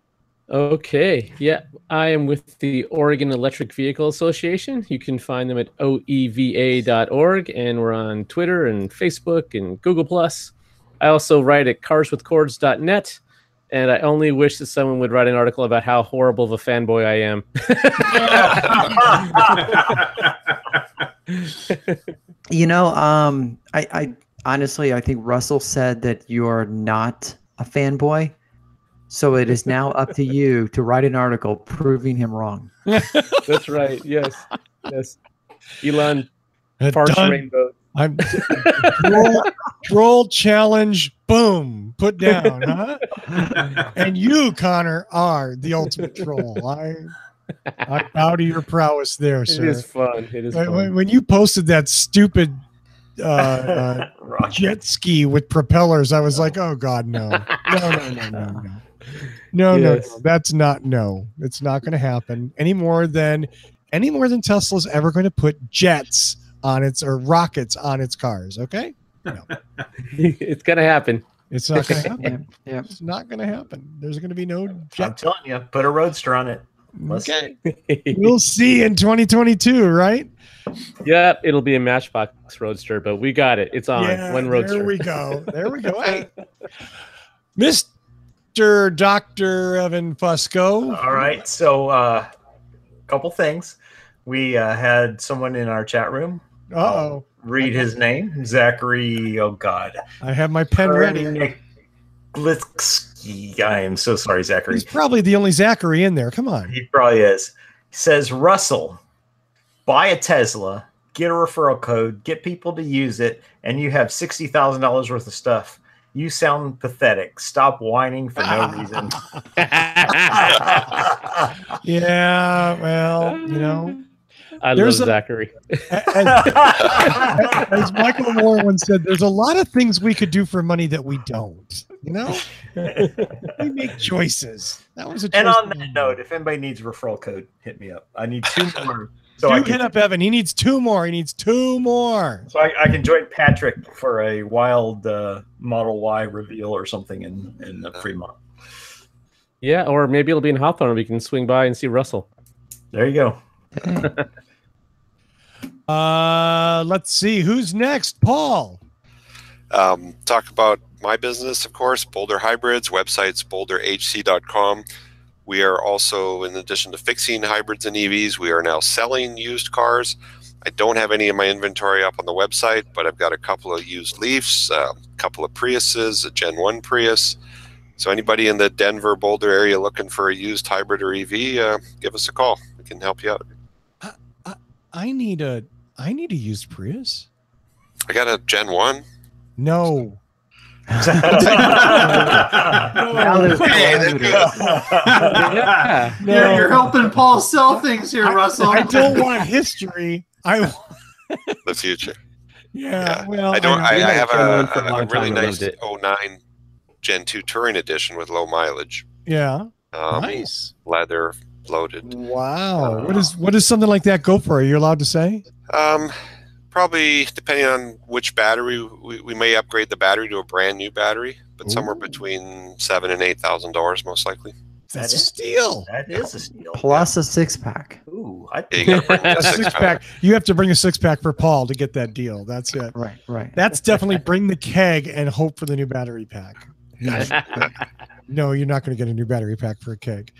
S3: Okay. Yeah, I am with the Oregon Electric Vehicle Association. You can find them at oeva.org, and we're on Twitter and Facebook and Google+. I also write at carswithcords.net. And I only wish that someone would write an article about how horrible of a fanboy I am.
S4: I honestly, I think Russell said that you're not a fanboy. So it is now up to you to write an article proving him wrong.
S3: That's right. Yes. Elon, farce rainbow.
S1: I'm troll challenge. Boom, put down, huh? And you, Connor, are the ultimate troll. I bow to your prowess there, sir.
S3: It is fun.
S1: When you posted that stupid jet ski with propellers, I was like, oh God, no. No, that's not, it's not going to happen any more than Tesla's ever going to put jets on its or rockets on its cars. Okay. No.
S3: It's going to happen.
S1: It's not going to happen. Yeah. It's not going to happen. There's going to be no jet.
S2: I'm telling you, put a Roadster on it.
S1: Okay. We'll see in 2022, right?
S3: Yeah, it'll be a Matchbox Roadster, but we got it. It's on. One Roadster.
S1: There we go. Hey. Mr. Dr. Evan Fusco.
S2: All right. So a couple things. We had someone in our chat room.
S1: Uh-oh.
S2: Read his name. Zachary. Oh, God.
S1: I have my pen ready.
S2: Glitsky. I am so sorry, Zachary.
S1: He's probably the only Zachary in there. Come on.
S2: He probably is. He says, Russell, buy a Tesla, get a referral code, get people to use it, and you have $60,000 worth of stuff. You sound pathetic. Stop whining for no reason.
S1: Yeah, well,
S3: I love Zachary.
S1: As Michael Moore once said, there's a lot of things we could do for money that we don't. We make choices. That was a choice.
S2: And on that note, if anybody needs a referral code, hit me up. I need 2 more.
S1: So hit up Evan. He needs 2 more. So
S2: I can join Patrick for a wild Model Y reveal or something in Fremont.
S3: Yeah, or maybe it'll be in Hawthorne. We can swing by and see Russell.
S2: There you go.
S1: Let's see who's next. Paul.
S6: Talk about my business, of course, Boulder Hybrids. Website's boulderhc.com. We are also, in addition to fixing hybrids and EVs, we are now selling used cars. I don't have any of my inventory up on the website, but I've got a couple of used Leafs, a couple of Priuses, a Gen 1 Prius. So anybody in the Denver, Boulder area looking for a used hybrid or EV, give us a call. We can help you out.
S1: I need a used Prius.
S6: I got a Gen 1.
S1: No.
S5: You're helping Paul sell things here, Russell.
S1: I don't want history. I want
S6: the future.
S1: Yeah. Well,
S6: I have a really nice 09 Gen 2 Touring Edition with low mileage.
S1: Yeah. Nice.
S6: Leather, loaded.
S1: Wow. What does something like that go for? Are you allowed to say?
S6: Probably, depending on which battery, we may upgrade the battery to a brand new battery, but somewhere between $7,000 and $8,000 most likely.
S1: That's a steal.
S2: That is a steal.
S4: Plus a 6-pack.
S2: Ooh,
S6: a 6-pack.
S1: You have to bring a 6-pack for Paul to get that deal. That's it.
S4: Right.
S1: That's definitely bring the keg and hope for the new battery pack. No, you're not going to get a new battery pack for a keg.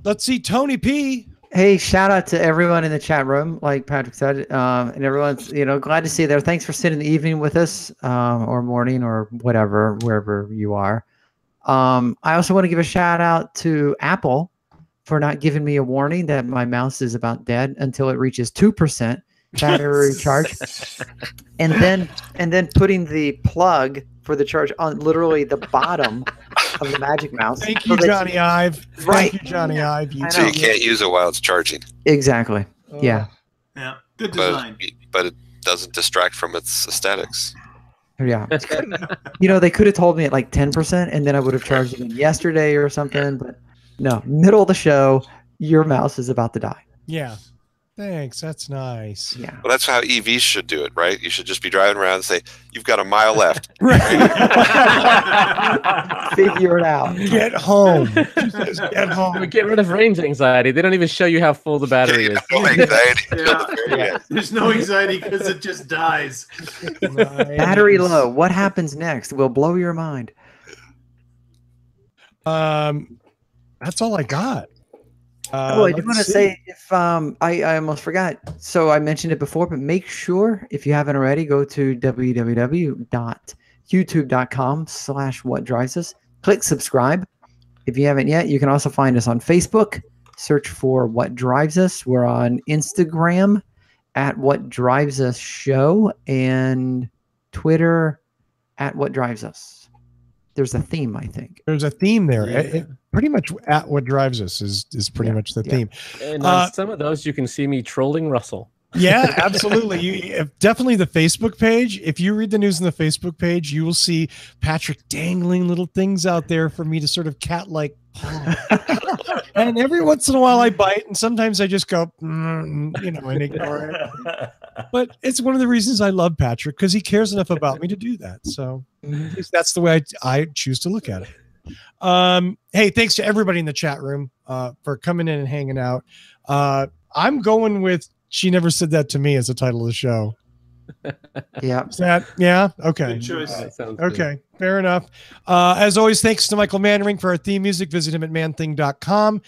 S1: Let's see, Tony P.
S4: Hey, shout out to everyone in the chat room, like Patrick said, and everyone's glad to see you there. Thanks for spending the evening with us, or morning, or whatever, wherever you are. I also want to give a shout out to Apple for not giving me a warning that my mouse is about dead until it reaches 2% battery charge, and then putting the plug for the charge on literally the bottom of the Magic Mouse.
S1: Thank you, Johnny Ive.
S4: Right.
S1: Thank you, Johnny Ive.
S6: So you can't use it while it's charging.
S4: Exactly. Yeah.
S5: Yeah. Good design.
S6: But it doesn't distract from its aesthetics.
S4: Yeah. They could have told me at like 10%, and then I would have charged it yesterday or something. But no, middle of the show, your mouse is about to die.
S1: Yeah. Thanks. That's nice.
S4: Yeah.
S6: Well, that's how EVs should do it, right? You should just be driving around and say, "You've got a mile left."
S4: Figure it out.
S1: Get home. Get home.
S3: We get rid of range anxiety. They don't even show you how full the battery is.
S6: No anxiety.
S5: Yeah. There's no anxiety because it just dies.
S4: Battery low. What happens next will blow your mind.
S1: That's all I got.
S4: I do want to say, if I almost forgot. So I mentioned it before, but make sure, if you haven't already, go to www.youtube.com/whatdrivesus. Click subscribe. If you haven't yet, you can also find us on Facebook. Search for What Drives Us. We're on Instagram at What Drives Us Show and Twitter at What Drives Us. There's a theme, I think.
S1: There's a theme there. Yeah. Pretty much at What Drives Us is pretty much the theme.
S3: And on some of those, you can see me trolling Russell.
S1: Yeah, absolutely. Definitely the Facebook page. If you read the news on the Facebook page, you will see Patrick dangling little things out there for me to sort of cat-like paw. And every once in a while I bite, and sometimes I just go, and ignore it. But it's one of the reasons I love Patrick, because he cares enough about me to do that. So at least that's the way I choose to look at it. Hey, thanks to everybody in the chat room for coming in and hanging out. I'm going with She Never Said That to Me as the title of the show.
S4: Yeah.
S1: Is that, yeah? Okay.
S5: Good choice.
S1: Okay, fair enough. As always, thanks to Michael Mannering for our theme music. Visit him at manthing.com.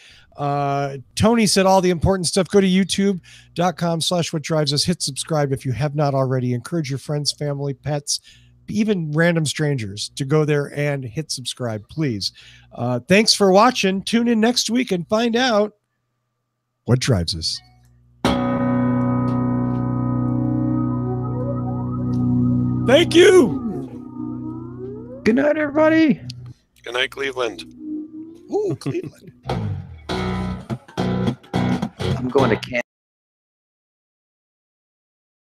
S1: Tony said all the important stuff. Go to youtube.com/whatdrivesus. Hit subscribe if you have not already. Encourage your friends, family, pets, even random strangers to go there and hit subscribe, please. Thanks for watching. Tune in next week and find out what drives us. Thank you.
S4: Good night, everybody.
S6: Good night, Cleveland.
S1: Ooh, Cleveland.
S4: I'm going to Canada.